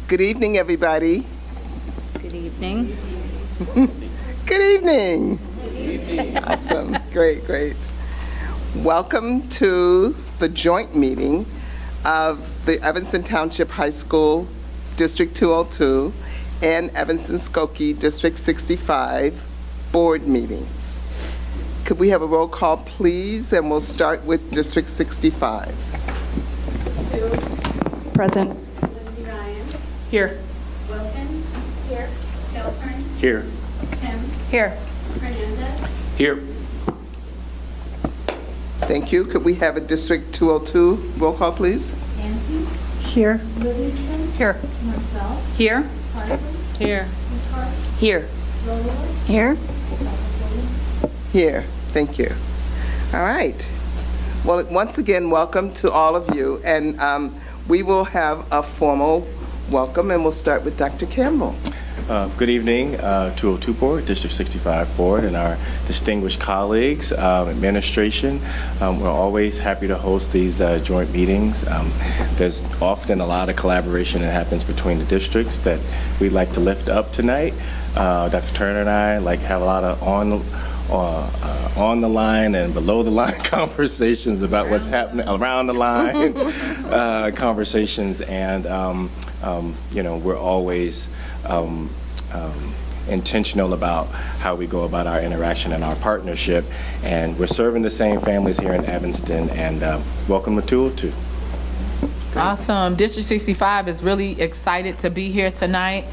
Good evening, everybody. Good evening. Good evening. Awesome. Great, great. Welcome to the joint meeting of the Evanston Township High School District 202 and Evanston Skokie District 65 board meetings. Could we have a roll call, please? And we'll start with District 65. Sue. Present. Lindsay Ryan. Here. Wilkins. Here. Gelfern. Here. Kim. Here. Hernandez. Here. Thank you. Could we have a District 202 roll call, please? Nancy. Here. Livingston. Here. Marcel. Here. Parsons. Here. McCart. Here. Rowland. Here. Here. Thank you. All right. Well, once again, welcome to all of you. And we will have a formal welcome, and we'll start with Dr. Campbell. Good evening, 202 Board, District 65 Board, and our distinguished colleagues, administration. We're always happy to host these joint meetings. There's often a lot of collaboration that happens between the districts that we'd like to lift up tonight. Dr. Turner and I have a lot of on the line and below the line conversations about what's happening around the lines, conversations, and we're always intentional about how we go about our interaction and our partnership, and we're serving the same families here in Evanston, and welcome to 202. Awesome. District 65 is really excited to be here tonight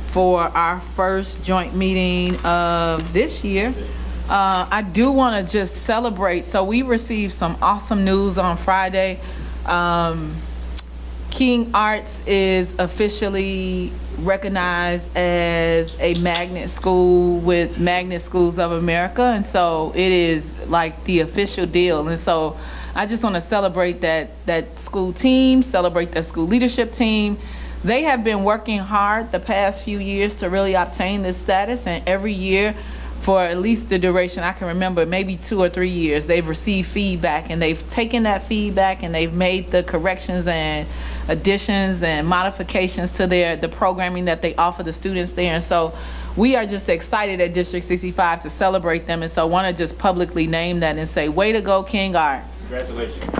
for our first joint meeting of this year. I do want to just celebrate. So we received some awesome news on Friday. King Arts is officially recognized as a magnet school with Magnet Schools of America, and so it is like the official deal. And so I just want to celebrate that school team, celebrate that school leadership team. They have been working hard the past few years to really obtain this status, and every year for at least the duration I can remember, maybe 2 or 3 years, they've received feedback, and they've taken that feedback and they've made the corrections and additions and modifications to the programming that they offer the students there. And so we are just excited at District 65 to celebrate them, and so I want to just publicly name that and say, way to go, King Arts. Congratulations.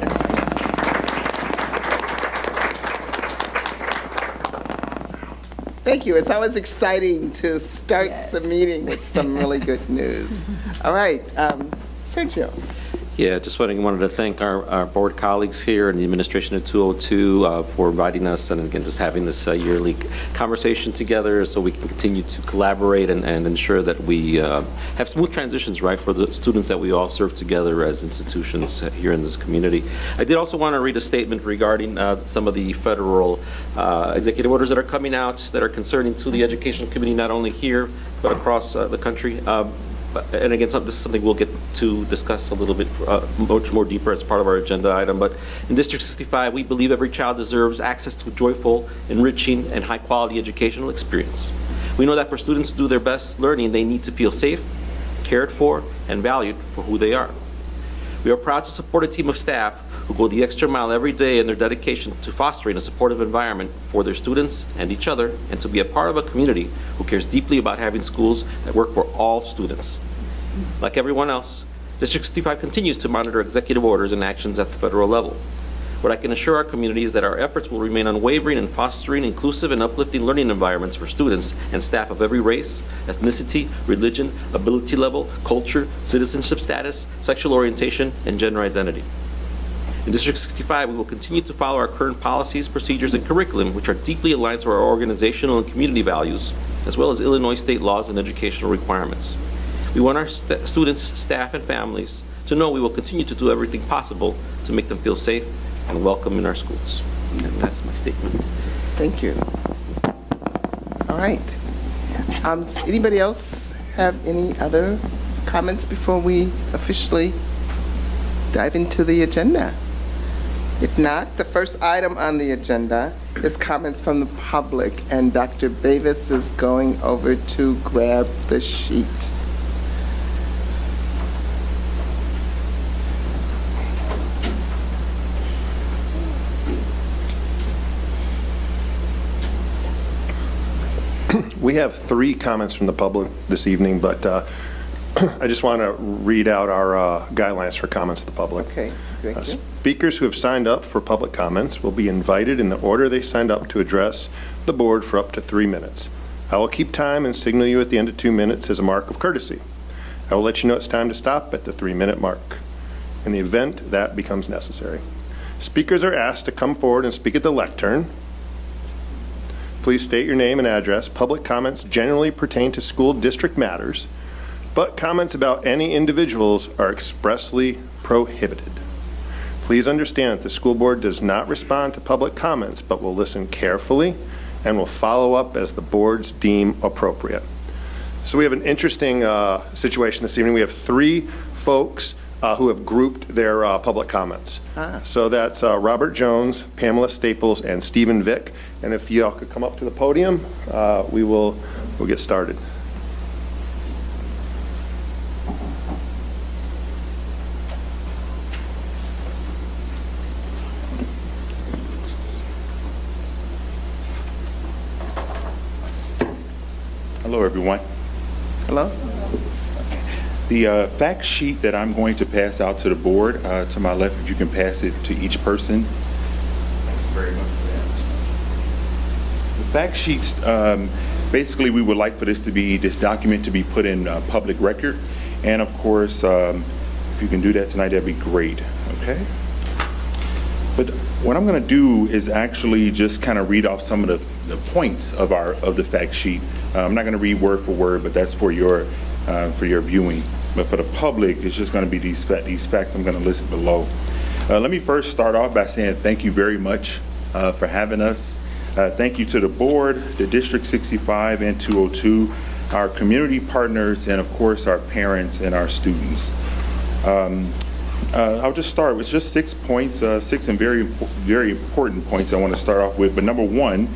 Thank you. It's always exciting to start the meeting with some really good news. All right, Sergio. Yeah, just wanted to thank our board colleagues here and the administration at 202 for inviting us, and again, just having this yearly conversation together so we can continue to collaborate and ensure that we have smooth transitions, right, for the students that we all serve together as institutions here in this community. I did also want to read a statement regarding some of the federal executive orders that are coming out that are concerning to the education community, not only here, but across the country. And again, this is something we'll get to discuss a little bit much more deeper as part of our agenda item. But in District 65, we believe every child deserves access to a joyful, enriching, and high-quality educational experience. We know that for students to do their best learning, they need to feel safe, cared for, and valued for who they are. We are proud to support a team of staff who go the extra mile every day in their dedication to fostering a supportive environment for their students and each other, and to be a part of a community who cares deeply about having schools that work for all students. Like everyone else, District 65 continues to monitor executive orders and actions at the federal level. What I can assure our community is that our efforts will remain unwavering in fostering inclusive and uplifting learning environments for students and staff of every race, ethnicity, religion, ability level, culture, citizenship status, sexual orientation, and gender identity. In District 65, we will continue to follow our current policies, procedures, and curriculum, which are deeply aligned to our organizational and community values, as well as Illinois state laws and educational requirements. We want our students, staff, and families to know we will continue to do everything possible to make them feel safe and welcome in our schools. And that's my statement. Thank you. All right. Anybody else have any other comments before we officially dive into the agenda? If not, the first item on the agenda is comments from the public, and Dr. Bavis is going over to grab the sheet. We have 3 comments from the public this evening, but I just want to read out our guidelines for comments to the public. Okay, thank you. Speakers who have signed up for public comments will be invited in the order they signed up to address the board for up to 3 minutes. I will keep time and signal you at the end of 2 minutes as a mark of courtesy. I will let you know it's time to stop at the 3-minute mark in the event that becomes necessary. Speakers are asked to come forward and speak at the lectern. Please state your name and address. Public comments generally pertain to school district matters, but comments about any individuals are expressly prohibited. Please understand that the school board does not respond to public comments, but will listen carefully and will follow up as the boards deem appropriate. So we have an interesting situation this evening. We have 3 folks who have grouped their public comments. So that's Robert Jones, Pamela Staples, and Stephen Vick. And if y'all could come up to the podium, we'll get started. Hello, everyone. Hello? The fact sheet that I'm going to pass out to the board, to my left, if you can pass it to each person. Thank you very much for that. The fact sheets, basically, we would like for this document to be put in public record. And of course, if you can do that tonight, that'd be great, okay? But what I'm going to do is actually just kind of read off some of the points of the fact sheet. I'm not going to read word for word, but that's for your viewing. But for the public, it's just going to be these facts I'm going to list below. Let me first start off by saying thank you very much for having us. Thank you to the board, the District 65 and 202, our community partners, and of course our parents and our students. I'll just start with just 6 points, 6 and very important points I want to start off with. But number 1,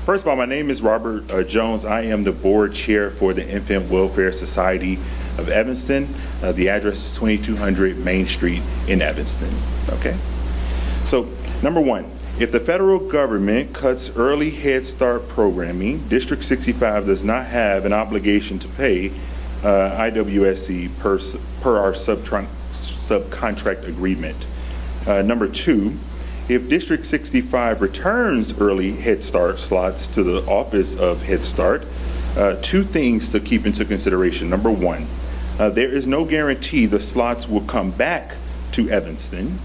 first of all, my name is Robert Jones. I am the board chair for the Infant Welfare Society of Evanston. The address is 2200 Main Street in Evanston. Okay? So, number 1, if the federal government cuts early Head Start programming, District 65 does not have an obligation to pay IWSC per our subcontract agreement. Number 2, if District 65 returns early Head Start slots to the Office of Head Start, 2 things to keep into consideration. Number 1, there is no guarantee the slots will come back to Evanston.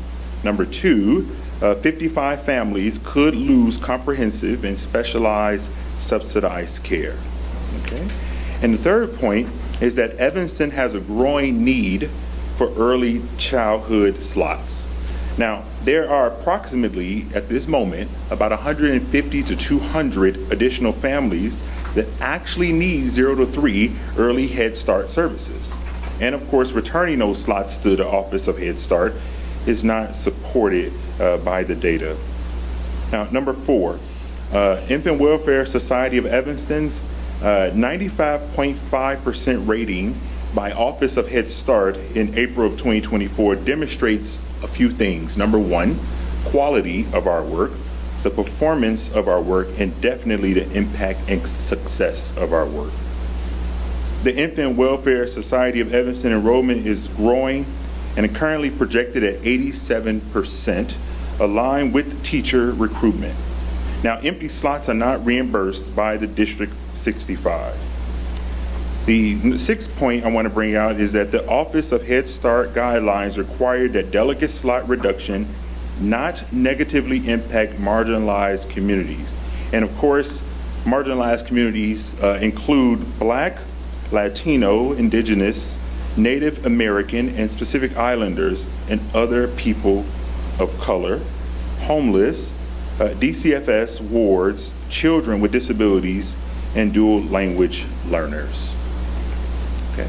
Number 2, 55 families could lose comprehensive and specialized subsidized care. Okay? And the third point is that Evanston has a growing need for early childhood slots. Now, there are approximately, at this moment, about 150 to 200 additional families that actually need 0 to 3 early Head Start services. And of course, returning those slots to the Office of Head Start is not supported by the data. Now, number 4, Infant Welfare Society of Evanston's 95.5% rating by Office of Head Start in April of 2024 demonstrates a few things. Number 1, quality of our work, the performance of our work, and definitely the impact and success of our work. The Infant Welfare Society of Evanston enrollment is growing and currently projected at 87%, aligned with teacher recruitment. Now, empty slots are not reimbursed by the District 65. The 6th point I want to bring out is that the Office of Head Start guidelines require that delegate slot reduction not negatively impact marginalized communities. And of course, marginalized communities include Black, Latino, Indigenous, Native American, and Pacific Islanders, and other people of color, homeless, DCFS wards, children with disabilities, and dual language learners. Okay.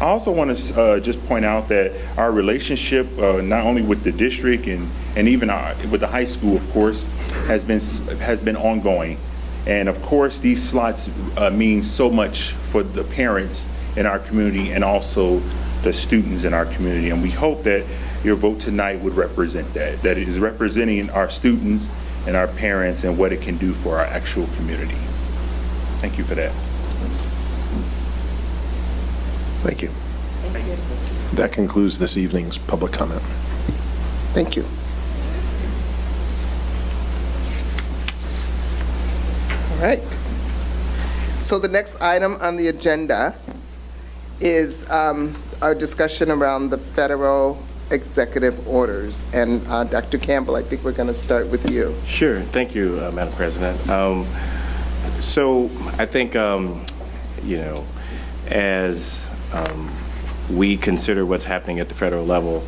I also want to just point out that our relationship, not only with the district and even with the high school, of course, has been ongoing. And of course, these slots mean so much for the parents in our community and also the students in our community. And we hope that your vote tonight would represent that it is representing our students and our parents and what it can do for our actual community. Thank you for that. Thank you. That concludes this evening's public comment. Thank you. All right. So the next item on the agenda is our discussion around the federal executive orders. And Dr. Campbell, I think we're going to start with you. Sure. Thank you, Madam President. So I think, as we consider what's happening at the federal level,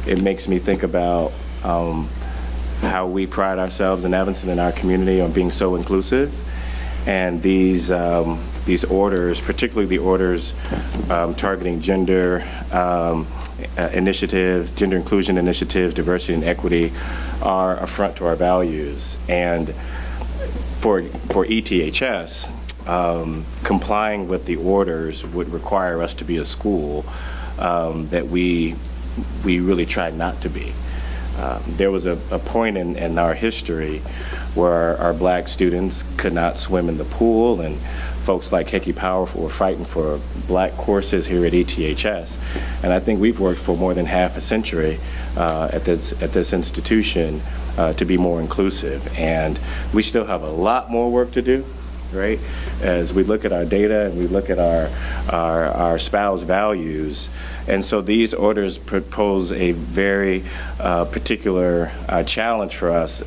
it makes me think about how we pride ourselves in Evanston and our community on being so inclusive. And these orders, particularly the orders targeting gender initiatives, gender inclusion initiatives, diversity and equity, are a front to our values. And for ETHS, complying with the orders would require us to be a school that we really try not to be. There was a point in our history where our black students could not swim in the pool, and folks like Hickey Power were fighting for black courses here at ETHS. And I think we've worked for more than half a century at this institution to be more inclusive. And we still have a lot more work to do, right? As we look at our data and we look at our spouse values. And so these orders propose a very particular challenge for us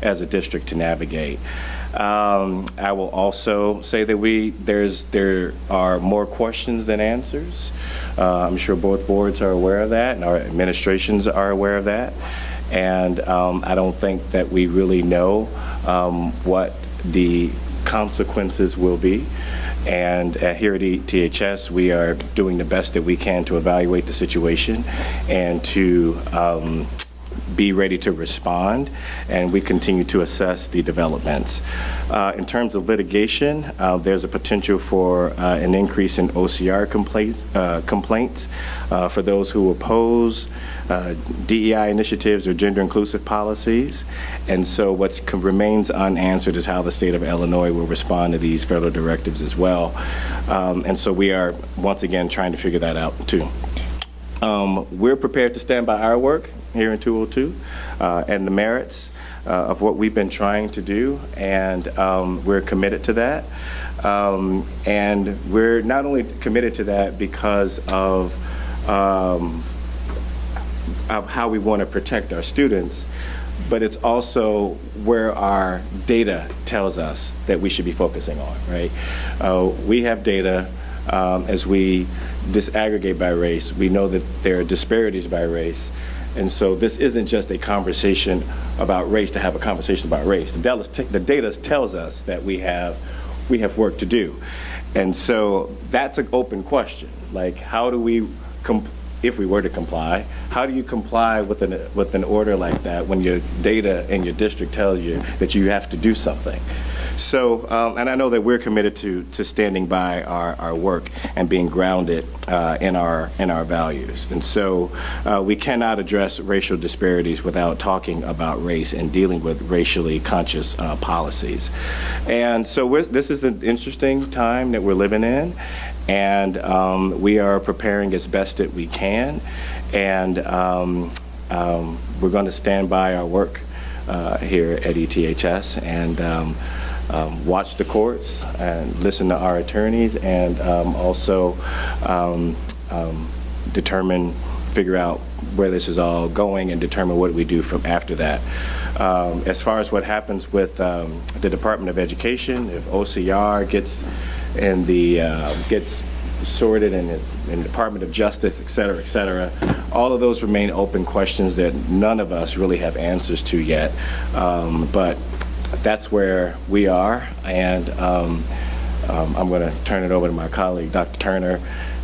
as a district to navigate. I will also say that there are more questions than answers. I'm sure both boards are aware of that, and our administrations are aware of that. And I don't think that we really know what the consequences will be. And here at ETHS, we are doing the best that we can to evaluate the situation and to be ready to respond, and we continue to assess the developments. In terms of litigation, there's a potential for an increase in OCR complaints for those who oppose DEI initiatives or gender inclusive policies. And so what remains unanswered is how the state of Illinois will respond to these federal directives as well. And so we are once again trying to figure that out too. We're prepared to stand by our work here in 202 and the merits of what we've been trying to do, and we're committed to that. And we're not only committed to that because of how we want to protect our students, but it's also where our data tells us that we should be focusing on, right? We have data as we disaggregate by race. We know that there are disparities by race. And so this isn't just a conversation about race to have a conversation about race. The data tells us that we have work to do. And so that's an open question. Like, how do we, if we were to comply, how do you comply with an order like that when your data in your district tells you that you have to do something? So, and I know that we're committed to standing by our work and being grounded in our values. And so we cannot address racial disparities without talking about race and dealing with racially conscious policies. And so this is an interesting time that we're living in, and we are preparing as best that we can. And we're going to stand by our work here at ETHS and watch the courts and listen to our attorneys, and also figure out where this is all going and determine what we do from after that. As far as what happens with the Department of Education, if OCR gets sorted in the Department of Justice, et cetera, all of those remain open questions that none of us really have answers to yet. But that's where we are, and I'm going to turn it over to my colleague, Dr. Turner,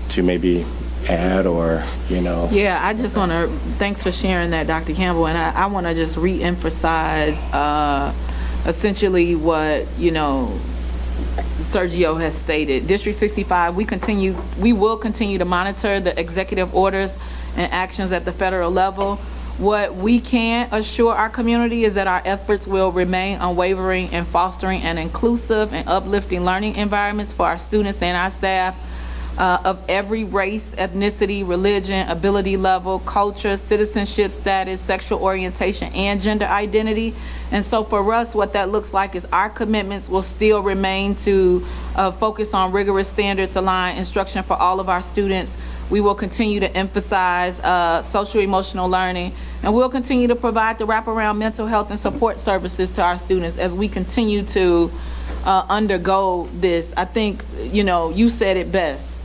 to maybe add or, Yeah, I just want to, thanks for sharing that, Dr. Campbell, and I want to just re-emphasize essentially what, Sergio has stated. District 65, we will continue to monitor the executive orders and actions at the federal level. What we can assure our community is that our efforts will remain unwavering in fostering an inclusive and uplifting learning environments for our students and our staff of every race, ethnicity, religion, ability level, culture, citizenship status, sexual orientation, and gender identity. And so for us, what that looks like is our commitments will still remain to focus on rigorous standards aligned instruction for all of our students. We will continue to emphasize social emotional learning, and we'll continue to provide the wraparound mental health and support services to our students as we continue to undergo this. I think, you said it best.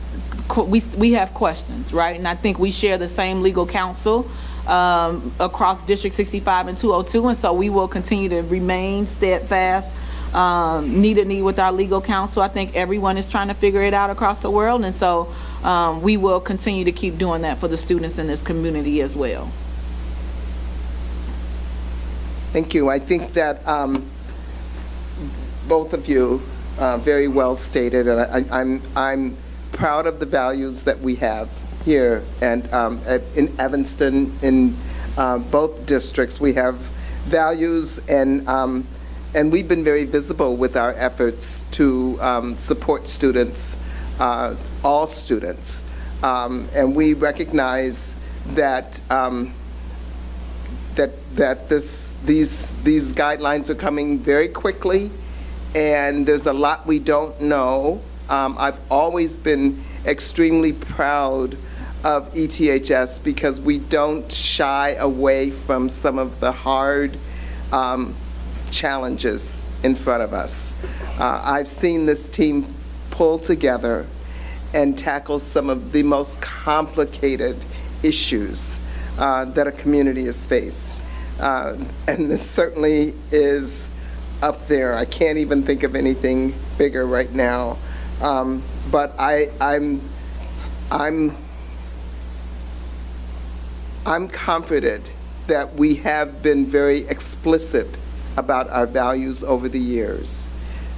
We have questions, right? And I think we share the same legal counsel across District 65 and 202, and so we will continue to remain steadfast, knee to knee with our legal counsel. I think everyone is trying to figure it out across the world, and so we will continue to keep doing that for the students in this community as well. Thank you. I think that both of you very well stated, and I'm proud of the values that we have here and in Evanston, in both districts. We have values, and we've been very visible with our efforts to support students, all students, and we recognize that these guidelines are coming very quickly, and there's a lot we don't know. I've always been extremely proud of ETHS because we don't shy away from some of the hard challenges in front of us. I've seen this team pull together and tackle some of the most complicated issues that a community has faced. And this certainly is up there. I can't even think of anything bigger right now. But I'm confident that we have been very explicit about our values over the years,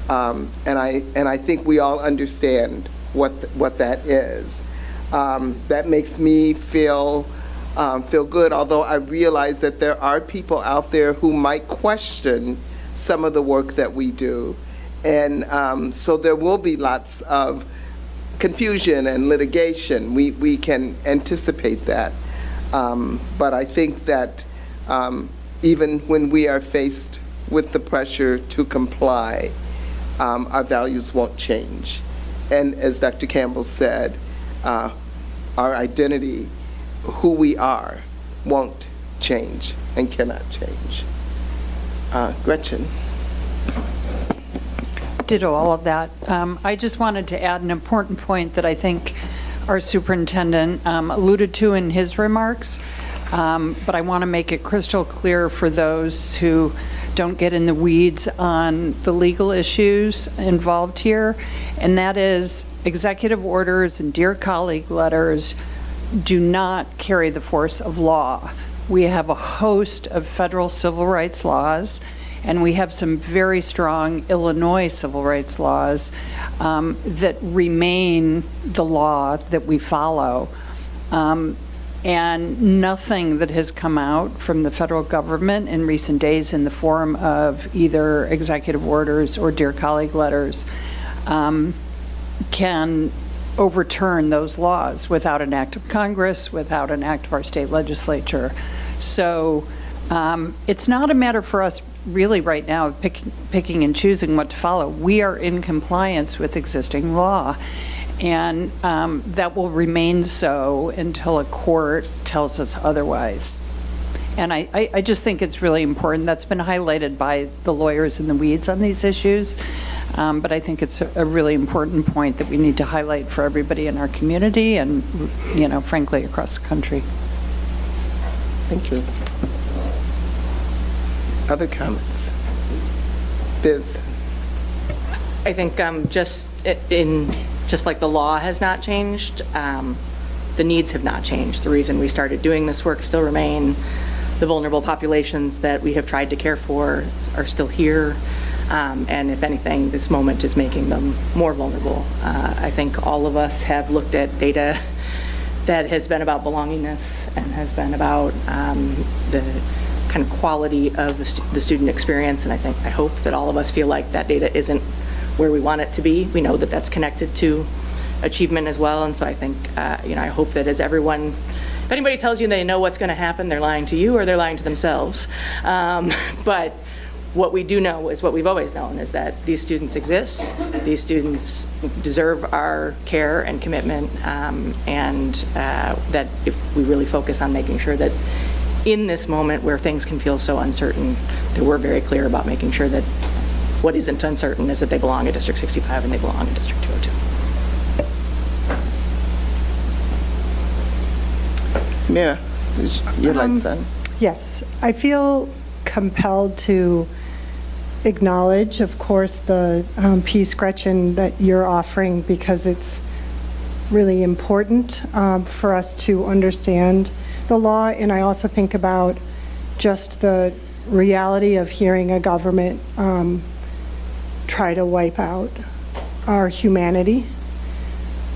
and I think we all understand what that is. That makes me feel good. Although I realize that there are people out there who might question some of the work that we do. And so there will be lots of confusion and litigation. We can anticipate that. But I think that even when we are faced with the pressure to comply, our values won't change. And as Dr. Campbell said, our identity, who we are, won't change and cannot change. Gretchen. Ditto all of that. I just wanted to add an important point that I think our superintendent alluded to in his remarks, but I want to make it crystal clear for those who don't get in the weeds on the legal issues involved here, and that is executive orders and dear colleague letters do not carry the force of law. We have a host of federal civil rights laws, and we have some very strong Illinois civil rights laws that remain the law that we follow. And nothing that has come out from the federal government in recent days in the form of either executive orders or dear colleague letters can overturn those laws without an act of Congress, without an act of our state legislature. So it's not a matter for us really right now of picking and choosing what to follow. We are in compliance with existing law, and that will remain so until a court tells us otherwise. And I just think it's really important. That's been highlighted by the lawyers in the weeds on these issues, but I think it's a really important point that we need to highlight for everybody in our community and, frankly, across the country. Thank you. Other comments? Biz? I think just like the law has not changed, the needs have not changed. The reason we started doing this work still remain. The vulnerable populations that we have tried to care for are still here. And if anything, this moment is making them more vulnerable. I think all of us have looked at data that has been about belongingness and has been about the kind of quality of the student experience. And I hope that all of us feel like that data isn't where we want it to be. We know that that's connected to achievement as well. And so I think, I hope that as everyone, if anybody tells you they know what's going to happen, they're lying to you or they're lying to themselves. But what we do know is what we've always known, is that these students exist. These students deserve our care and commitment, and that if we really focus on making sure that in this moment where things can feel so uncertain, that we're very clear about making sure that what isn't uncertain is that they belong at District 65 and they belong in District 202. Mira, your light's on. Yes, I feel compelled to acknowledge, of course, the piece, Gretchen, that you're offering, because it's really important for us to understand the law. And I also think about just the reality of hearing a government try to wipe out our humanity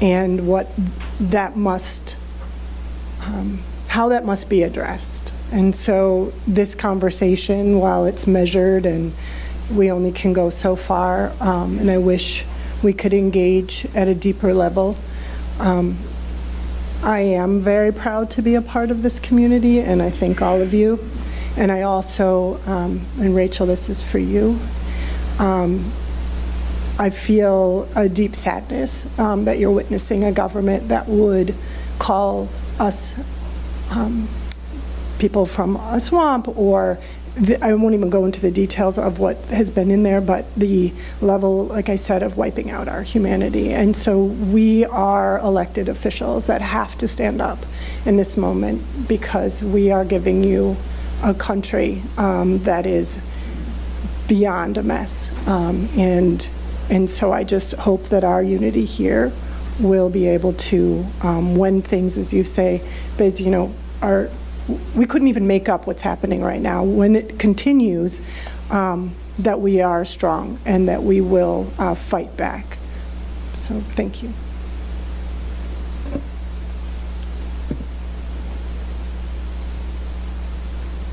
and what that must, how that must be addressed. And so this conversation, while it's measured and we only can go so far, and I wish we could engage at a deeper level. I am very proud to be a part of this community, and I thank all of you. And I also, and Rachel, this is for you, I feel a deep sadness that you're witnessing a government that would call us people from a swamp, or I won't even go into the details of what has been in there, but the level, like I said, of wiping out our humanity. And so we are elected officials that have to stand up in this moment, because we are giving you a country that is beyond a mess. And so I just hope that our unity here will be able to, when things, as you say, Biz, we couldn't even make up what's happening right now. When it continues, that we are strong and that we will fight back. So thank you.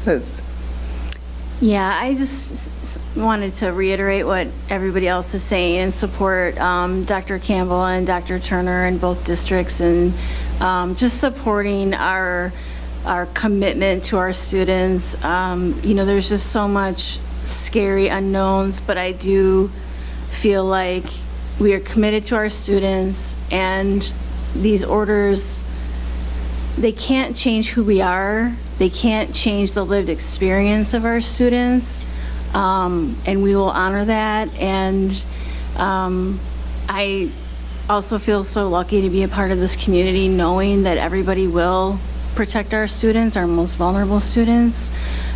Liz. Yeah, I just wanted to reiterate what everybody else is saying and support Dr. Campbell and Dr. Turner in both districts, and just supporting our commitment to our students. There's just so much scary unknowns, but I do feel like we are committed to our students, and these orders, they can't change who we are. They can't change the lived experience of our students, and we will honor that. And I also feel so lucky to be a part of this community, knowing that everybody will protect our students, our most vulnerable students.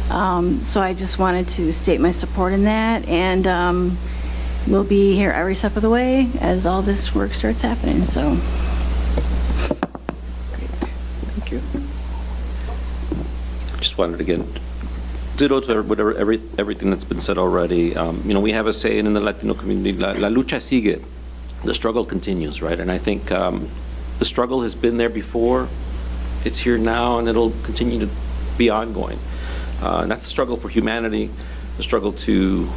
So I just wanted to state my support in that, and we'll be here every step of the way as all this work starts happening. So. Thank you. Just wanted to again ditto to whatever everything that's been said already. We have a saying in the Latino community: "La lucha sigue." The struggle continues, right? And I think the struggle has been there before. It's here now, and it'll continue to be ongoing. And that's the struggle for humanity, the struggle to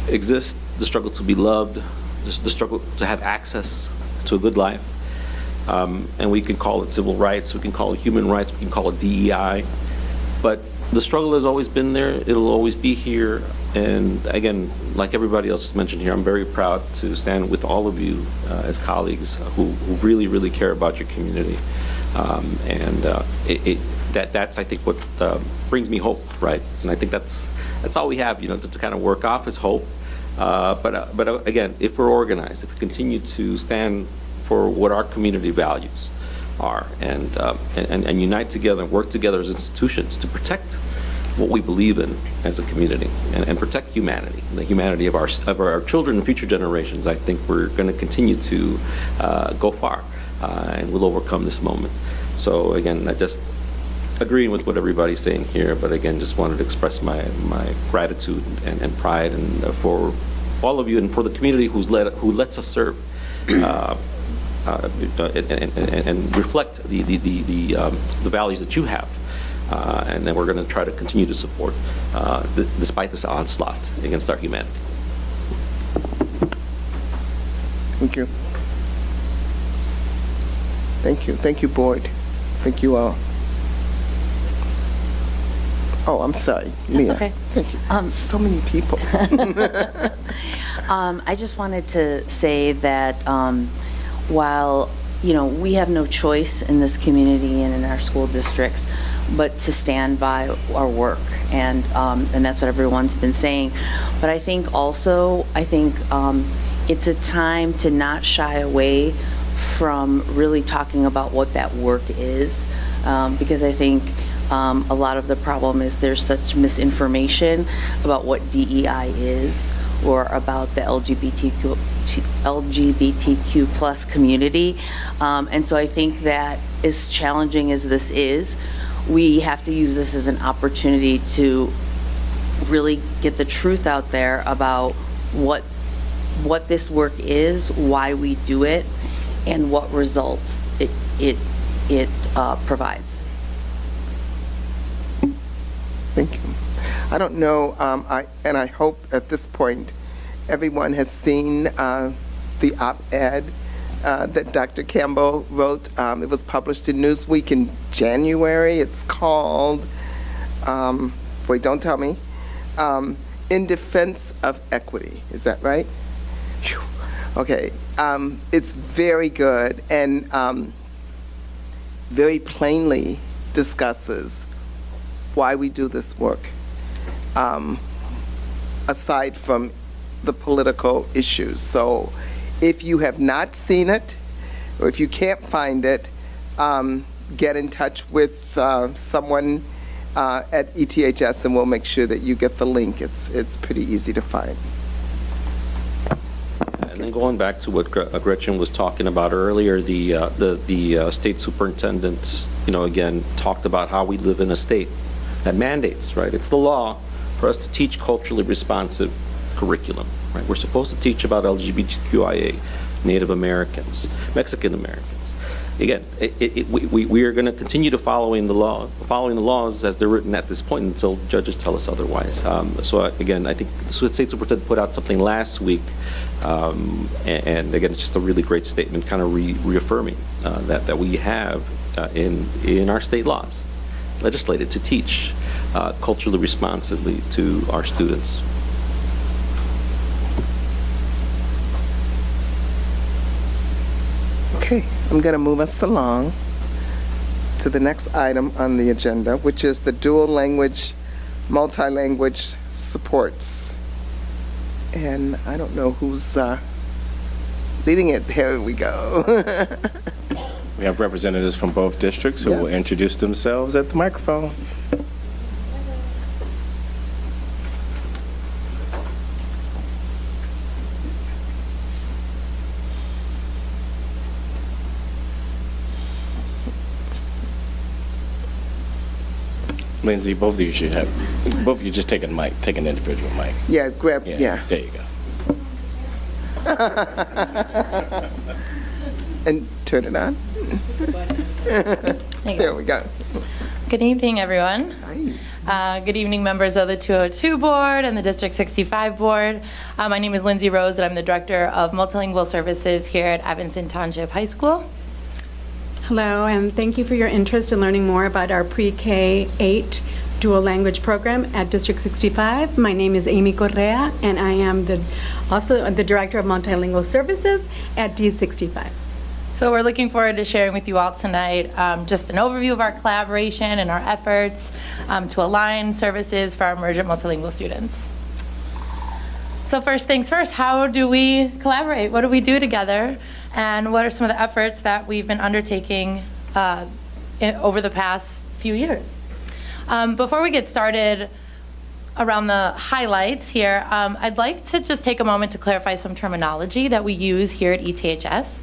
exist, the struggle to be loved, the struggle to have access to a good life. And we can call it civil rights, we can call it human rights, we can call it DEI. But the struggle has always been there. It'll always be here. And again, like everybody else has mentioned here, I'm very proud to stand with all of you as colleagues who really, really care about your community. That's I think what brings me hope, right? And I think that's all we have, to kind of work off is hope. But again, if we're organized, if we continue to stand for what our community values are, and unite together and work together as institutions to protect what we believe in as a community, and protect humanity, the humanity of our children and future generations, I think we're going to continue to go far, and we'll overcome this moment. So again, I just agreeing with what everybody's saying here, but again, just wanted to express my gratitude and pride, and for all of you and for the community who lets us serve. and reflect the values that you have. And then we're going to try to continue to support despite this onslaught against our humanity. Thank you. Thank you. Thank you, board. Thank you all. Oh, I'm sorry. Leah. okay. Thank you. So many people. I just wanted to say that while, we have no choice in this community and in our school districts, but to stand by our work, and that's what everyone's been saying. But I think it's a time to not shy away from really talking about what that work is, because I think a lot of the problem is there's such misinformation about what DEI is, or about the LGBTQ plus community. And so I think that as challenging as this is, we have to use this as an opportunity to really get the truth out there about what this work is, why we do it, and what results it provides. Thank you. I don't know, and I hope at this point everyone has seen the op-ed that Dr. Campbell wrote. It was published in Newsweek in January. It's called, wait, don't tell me, In Defense of Equity. Is that right? Whew. Okay. It's very good and very plainly discusses why we do this work, aside from the political issues. So if you have not seen it, or if you can't find it, get in touch with someone at ETHS and we'll make sure that you get the link. It's pretty easy to find. And then going back to what Gretchen was talking about earlier, the state superintendent, again, talked about how we live in a state that mandates, right? It's the law for us to teach culturally responsive curriculum, right? We're supposed to teach about LGBTQIA, Native Americans, Mexican Americans. Again, we are going to continue to following the laws as they're written at this point until judges tell us otherwise. So again, I think the state superintendent put out something last week, and again, it's just a really great statement, kind of reaffirming that we have in our state laws legislated to teach culturally responsively to our students. Okay, I'm going to move us along to the next item on the agenda, which is the dual language, multi-language supports. And I don't know who's leading it. Here we go. We have representatives from both districts who will Yes. introduce themselves at the microphone. Lindsay, both of you just take a mic, take an individual mic. Yeah, grab, yeah. There you go. And turn it on. There we go. Good evening, everyone. Hi. Good evening, members of the 202 board and the District 65 board. My name is Lindsay Rose, and I'm the Director of Multilingual Services here at Evanston Township High School. Hello, and thank you for your interest in learning more about our pre-K-8 dual language program at District 65. My name is Amy Correa, and I am also the Director of Multilingual Services at D65. So we're looking forward to sharing with you all tonight just an overview of our collaboration and our efforts to align services for our emergent multilingual students. So first things first, how do we collaborate? What do we do together? And what are some of the efforts that we've been undertaking over the past few years? Before we get started around the highlights here, I'd like to just take a moment to clarify some terminology that we use here at ETHS.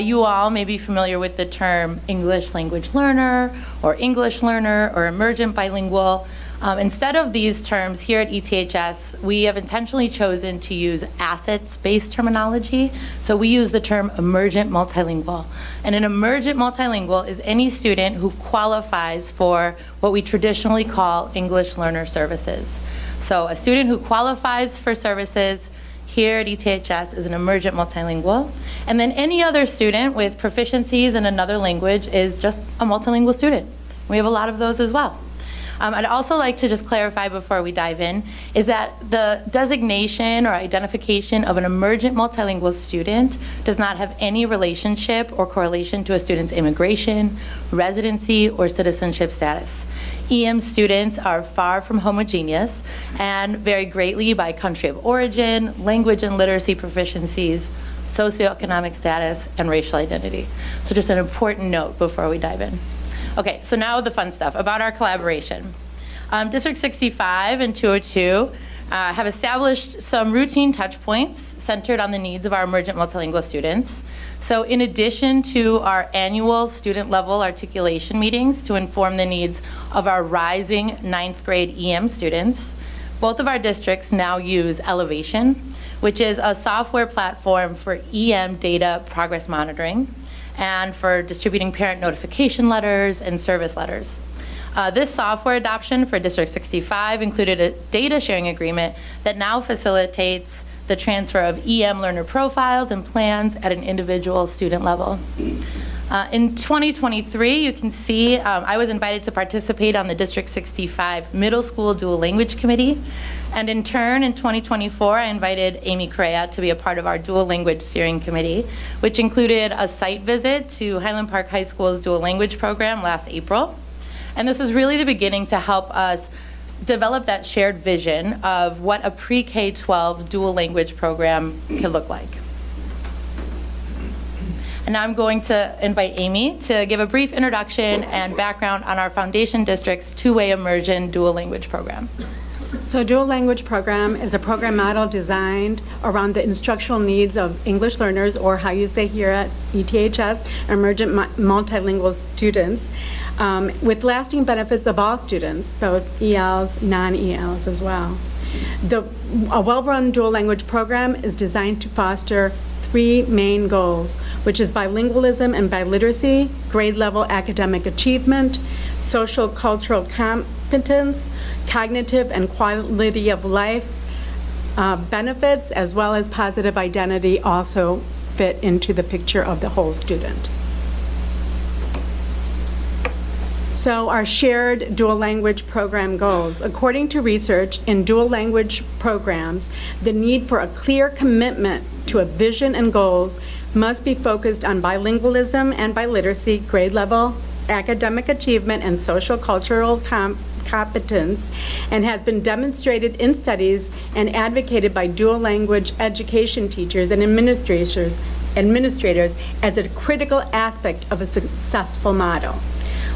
You all may be familiar with the term English language learner or emergent bilingual. Instead of these terms here at ETHS, we have intentionally chosen to use assets-based terminology. So we use the term emergent multilingual. And an emergent multilingual is any student who qualifies for what we traditionally call English Learner Services. So a student who qualifies for services here at ETHS is an emergent multilingual. And then any other student with proficiencies in another language is just a multilingual student. We have a lot of those as well. I'd also like to just clarify before we dive in, is that the designation or identification of an emergent multilingual student does not have any relationship or correlation to a student's immigration, residency, or citizenship status. EM students are far from homogeneous and vary greatly by country of origin, language and literacy proficiencies, socioeconomic status, and racial identity. So just an important note before we dive in. Okay, so now the fun stuff about our collaboration. District 65 and 202 have established some routine touch points centered on the needs of our emergent multilingual students. So in addition to our annual student level articulation meetings to inform the needs of our rising 9th grade EM students, both of our districts now use Elevation, which is a software platform for EM data progress monitoring and for distributing parent notification letters and service letters. This software adoption for District 65 included a data sharing agreement that now facilitates the transfer of EM learner profiles and plans at an individual student level. In 2023, you can see I was invited to participate on the District 65 Middle School Dual Language Committee. And in turn, in 2024, I invited Amy Correa to be a part of our Dual Language Steering Committee, which included a site visit to Highland Park High School's Dual Language program last April. And this was really the beginning to help us develop that shared vision of what a pre-K-12 dual language program could look like. And now I'm going to invite Amy to give a brief introduction and background on our Foundation District's two-way immersion dual language program. So Dual Language Program is a program model designed around the instructional needs of English learners, or how you say here at ETHS, emergent multilingual students, with lasting benefits of all students, both ELs, non-ELs as well. A well-run dual language program is designed to foster three main goals, which is bilingualism and biliteracy, grade level academic achievement, social cultural competence, cognitive and quality of life benefits, as well as positive identity also fit into the picture of the whole student. So our shared dual language program goals. According to research in dual language programs, the need for a clear commitment to a vision and goals must be focused on bilingualism and biliteracy, grade level academic achievement, and social cultural competence, and has been demonstrated in studies and advocated by dual language education teachers and administrators as a critical aspect of a successful model.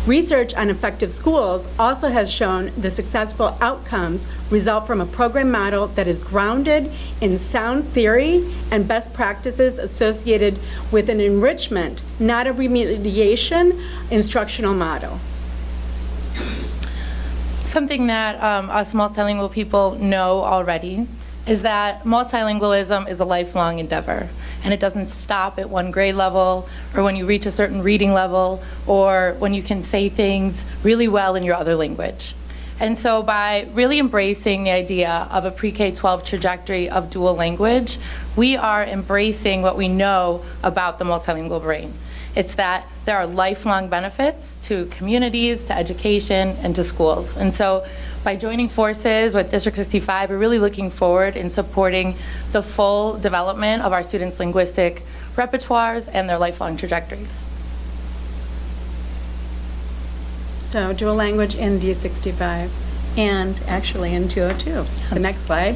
Research on effective schools also has shown the successful outcomes result from a program model that is grounded in sound theory and best practices associated with an enrichment, not a remediation, instructional model. Something that us multilingual people know already is that multilingualism is a lifelong endeavor, and it doesn't stop at one grade level or when you reach a certain reading level or when you can say things really well in your other language. And so by really embracing the idea of a pre-K-12 trajectory of dual language, we are embracing what we know about the multilingual brain. It's that there are lifelong benefits to communities, to education, and to schools. And so by joining forces with District 65, we're really looking forward in supporting the full development of our students' linguistic repertoires and their lifelong trajectories. So dual language in D65 and actually in 202. The next slide.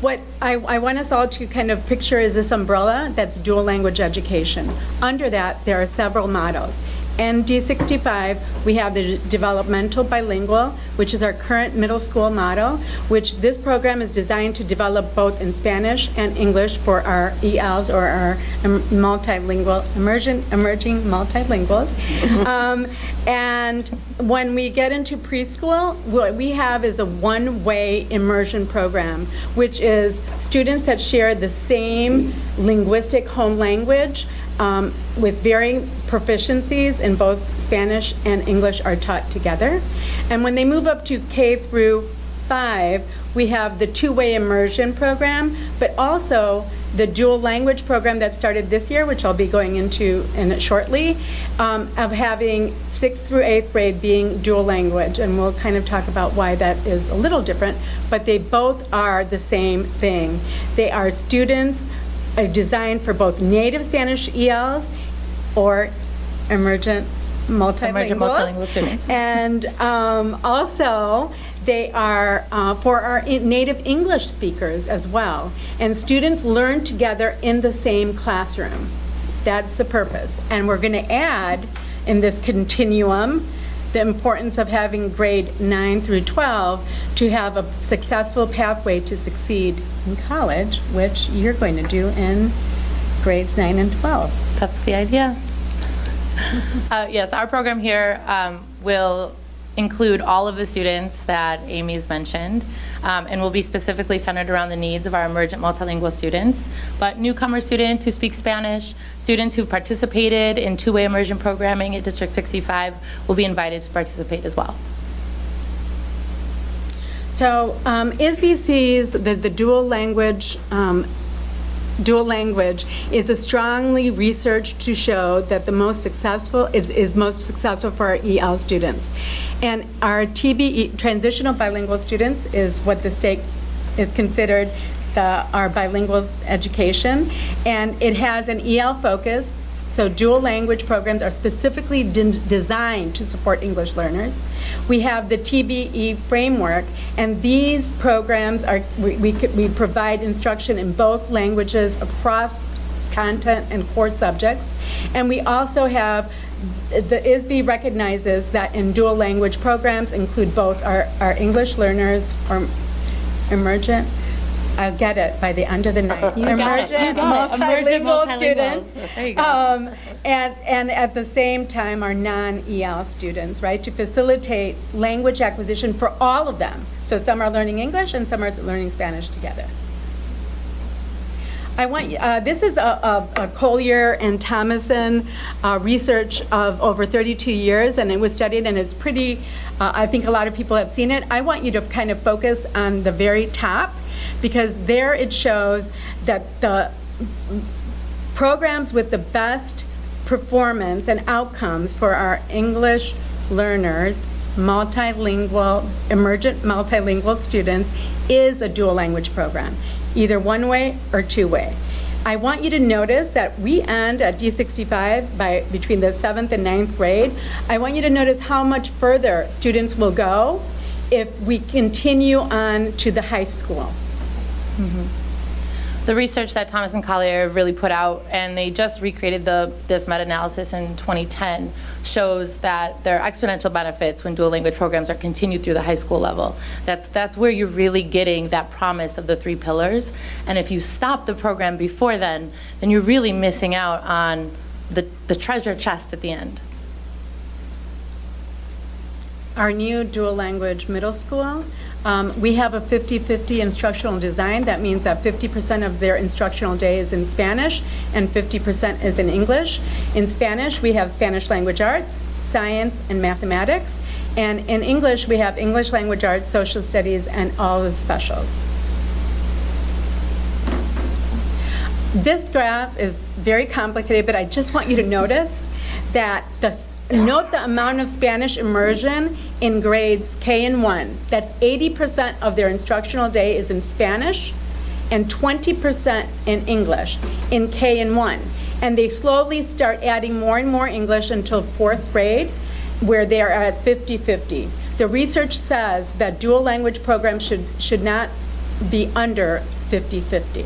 What I want us all to kind of picture is this umbrella that's dual language education. Under that, there are several models. and D65, we have the developmental bilingual, which is our current middle school motto, which this program is designed to develop both in Spanish and English for our ELs, or our multilingual, emerging multilinguals. And when we get into preschool, what we have is a one-way immersion program, which is students that share the same linguistic home language with varying proficiencies in both Spanish and English are taught together. And when they move up to K through 5, we have the two-way immersion program, but also the dual language program that started this year, which I'll be going into shortly, of having 6th through 8th grade being dual language. And we'll kind of talk about why that is a little different, but they both are the same thing. They are students designed for both native Spanish ELs or emergent multilingual students. And also, they are for our native English speakers as well. And students learn together in the same classroom. That's the purpose. And we're going to add in this continuum the importance of having grade 9 through 12 to have a successful pathway to succeed in college, which you're going to do in grades 9 and 12. That's the idea. Yes, our program here will include all of the students that Amy's mentioned, and will be specifically centered around the needs of our emergent multilingual students. But newcomer students who speak Spanish, students who've participated in two-way immersion programming at District 65 will be invited to participate as well. So ISB sees the dual language is a strongly researched to show that the most successful is most successful for our EL students. And our TBE, transitional bilingual students, is what the state is considered our bilingual education. And it has an EL focus. So dual language programs are specifically designed to support English learners. We have the TBE framework, and these programs are, we provide instruction in both languages across content and core subjects. And we also have, the ISB recognizes that in dual language programs include both our English learners or emergent, I'll get it by the end of the night. Emergent multilingual students. There you go. And at the same time, our non-EL students, right, to facilitate language acquisition for all of them. So some are learning English and some are learning Spanish together. I want this is a Collier and Thomason research of over 32 years, and it was studied, and it's pretty, I think a lot of people have seen it. I want you to kind of focus on the very top, because there it shows that the programs with the best performance and outcomes for our English learners, multilingual, emergent multilingual students, is a dual language program, either one-way or two-way. I want you to notice that we end at D65 between the 7th and 9th grade. I want you to notice how much further students will go if we continue on to the high school. The research that Thomas and Collier have really put out, and they just recreated this meta-analysis in 2010, shows that there are exponential benefits when dual language programs are continued through the high school level. That's where you're really getting that promise of the 3 pillars. And if you stop the program before then you're really missing out on the treasure chest at the end. Our new dual language middle school, we have a 50-50 instructional design. That means that 50% of their instructional day is in Spanish and 50% is in English. In Spanish, we have Spanish language arts, science, and mathematics. And in English, we have English language arts, social studies, and all the specials. This graph is very complicated, but I just want you to notice that note the amount of Spanish immersion in grades K and 1. That's 80% of their instructional day is in Spanish and 20% in English in K and 1. And they slowly start adding more and more English until 4th grade, where they are at 50-50. The research says that dual language programs should not be under 50-50.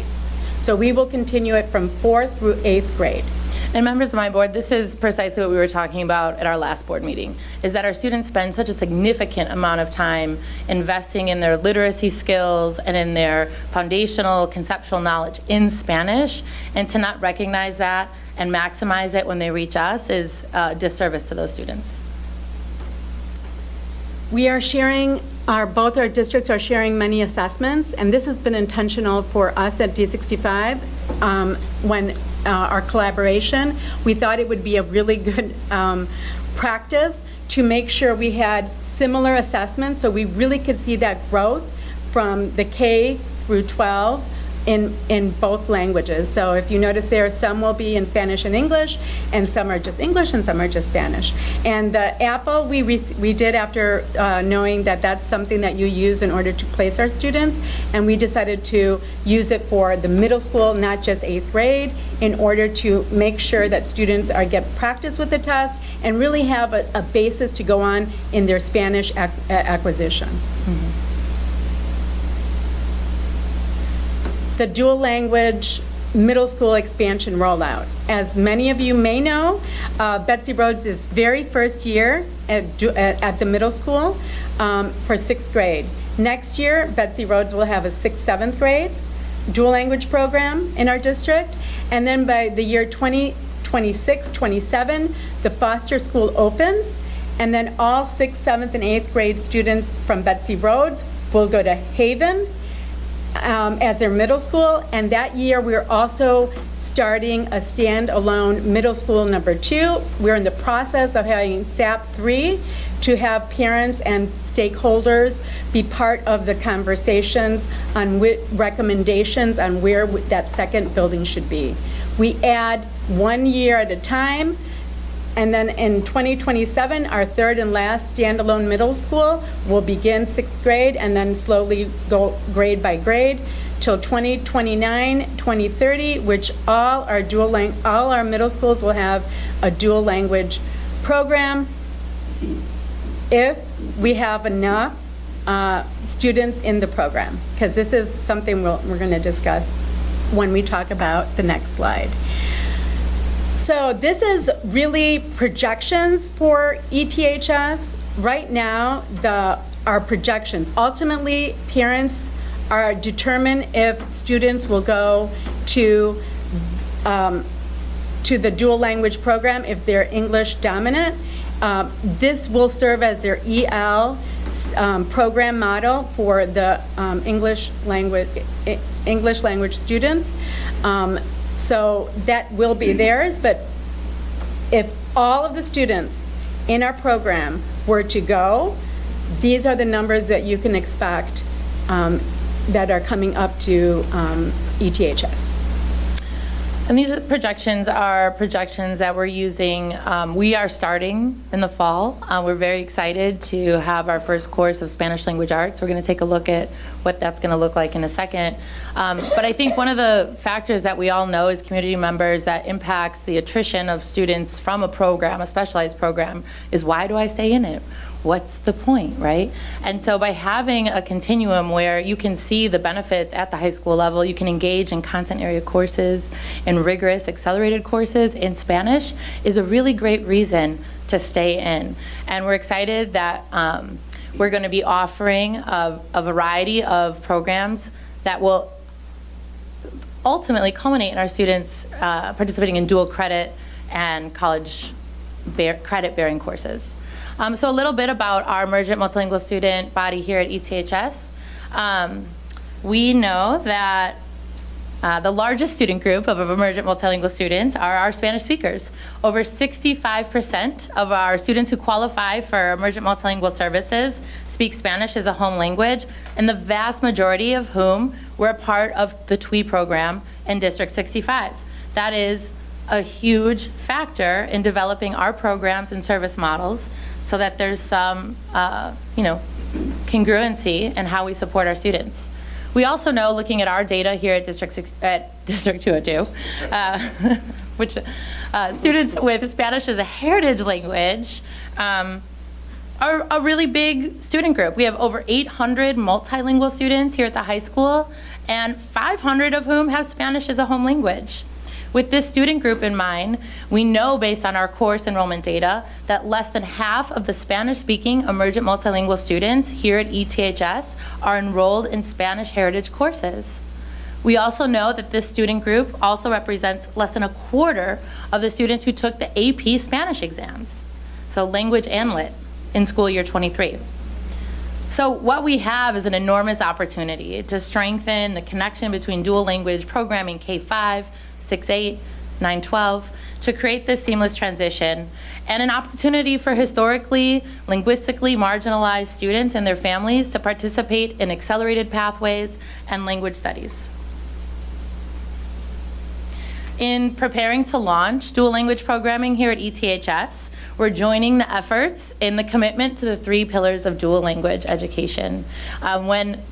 So we will continue it from 4th through 8th grade. And members of my board, this is precisely what we were talking about at our last board meeting, is that our students spend such a significant amount of time investing in their literacy skills and in their foundational conceptual knowledge in Spanish, and to not recognize that and maximize it when they reach us is a disservice to those students. We are sharing, both our districts are sharing many assessments, and this has been intentional for us at D65 when our collaboration. We thought it would be a really good practice to make sure we had similar assessments so we really could see that growth from the K through 12 in both languages. So if you notice there, some will be in Spanish and English, and some are just English, and some are just Spanish. And the APPLE we did after knowing that that's something that you use in order to place our students, and we decided to use it for the middle school, not just 8th grade, in order to make sure that students get practice with the test and really have a basis to go on in their Spanish acquisition. Mm-hmm. The dual language middle school expansion rollout. As many of you may know, Betsy Rhodes is very first year at the middle school for 6th grade. Next year, Betsy Rhodes will have a 6th, 7th grade dual language program in our district. And then by the year 2026, 27, the Foster School opens. And then all 6th, 7th, and 8th grade students from Betsy Rhodes will go to Haven as their middle school, and that year we're also starting a standalone middle school number 2. We're in the process of having SAP 3 to have parents and stakeholders be part of the conversations on recommendations on where that second building should be. We add 1 year at a time. And then in 2027, our third and last standalone middle school will begin 6th grade and then slowly go grade by grade till 2029, 2030, which all our middle schools will have a dual language program if we have enough students in the program, because this is something we're going to discuss when we talk about the next slide. So this is really projections for ETHS. Right now, our projections. Ultimately, parents are determined if students will go to the dual language program if they're English dominant. This will serve as their EL program model for the English language students. So that will be theirs, but if all of the students in our program were to go, these are the numbers that you can expect that are coming up to ETHS. And these projections are projections that we're using. We are starting in the fall. We're very excited to have our first course of Spanish language arts. We're going to take a look at what that's going to look like in a second. But I think one of the factors that we all know as community members that impacts the attrition of students from a program, a specialized program, is why do I stay in it? What's the point, right? And so by having a continuum where you can see the benefits at the high school level, you can engage in content area courses and rigorous accelerated courses in Spanish is a really great reason to stay in. And we're excited that we're going to be offering a variety of programs that will ultimately culminate in our students participating in dual credit and college credit-bearing courses. So a little bit about our emergent multilingual student body here at ETHS. We know that the largest student group of emergent multilingual students are our Spanish speakers. Over 65% of our students who qualify for emergent multilingual services speak Spanish as a home language, and the vast majority of whom were a part of the TWE program in District 65. That is a huge factor in developing our programs and service models so that there's some, congruency in how we support our students. We also know, looking at our data here at District 202, which students with Spanish as a heritage language are a really big student group. We have over 800 multilingual students here at the high school, and 500 of whom have Spanish as a home language. With this student group in mind, we know based on our course enrollment data that less than half of the Spanish-speaking emergent multilingual students here at ETHS are enrolled in Spanish heritage courses. We also know that this student group also represents less than a quarter of the students who took the AP Spanish exams, so language and lit, in school year 23. So what we have is an enormous opportunity to strengthen the connection between dual language programming K-5, 6-8, 9-12, to create this seamless transition, and an opportunity for historically, linguistically marginalized students and their families to participate in accelerated pathways and language studies. In preparing to launch dual language programming here at ETHS, we're joining the efforts in the commitment to the 3 pillars of dual language education. When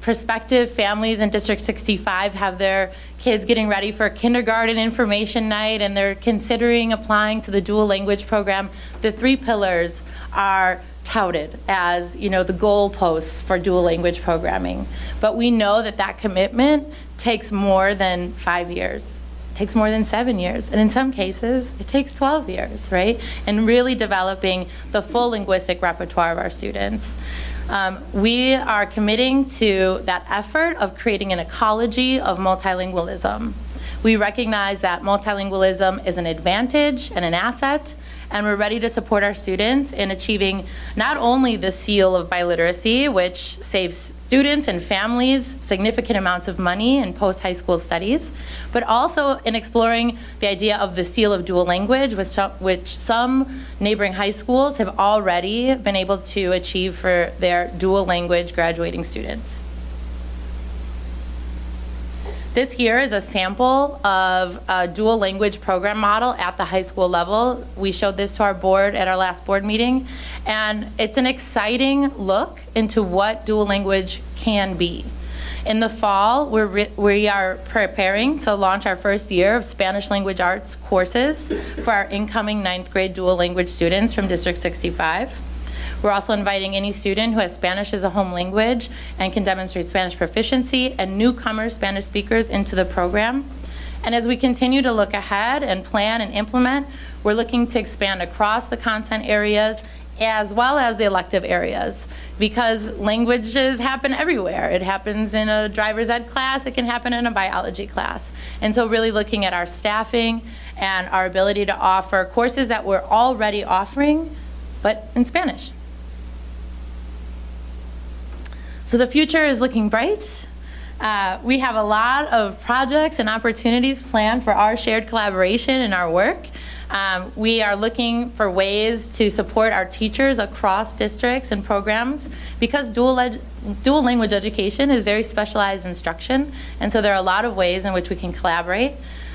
prospective families in District 65 have their kids getting ready for kindergarten information night and they're considering applying to the dual language program, the 3 pillars are touted as the goalposts for dual language programming. But we know that commitment takes more than 5 years. It takes more than 7 years, and in some cases, it takes 12 years, right? And really developing the full linguistic repertoire of our students. We are committing to that effort of creating an ecology of multilingualism. We recognize that multilingualism is an advantage and an asset, and we're ready to support our students in achieving not only the seal of biliteracy, which saves students and families significant amounts of money in post-high school studies, but also in exploring the idea of the seal of dual language, which some neighboring high schools have already been able to achieve for their dual language graduating students. This here is a sample of a dual language program model at the high school level. We showed this to our board at our last board meeting, and it's an exciting look into what dual language can be. In the fall, we are preparing to launch our first year of Spanish language arts courses for our incoming 9th grade dual language students from District 65. We're also inviting any student who has Spanish as a home language and can demonstrate Spanish proficiency and newcomer Spanish speakers into the program. And as we continue to look ahead and plan and implement, we're looking to expand across the content areas as well as the elective areas, because languages happen everywhere. It happens in a driver's ed class, it can happen in a biology class. And so really looking at our staffing and our ability to offer courses that we're already offering, but in Spanish. So the future is looking bright. We have a lot of projects and opportunities planned for our shared collaboration and our work. We are looking for ways to support our teachers across districts and programs, because dual language education is very specialized instruction, and so there are a lot of ways in which we can collaborate.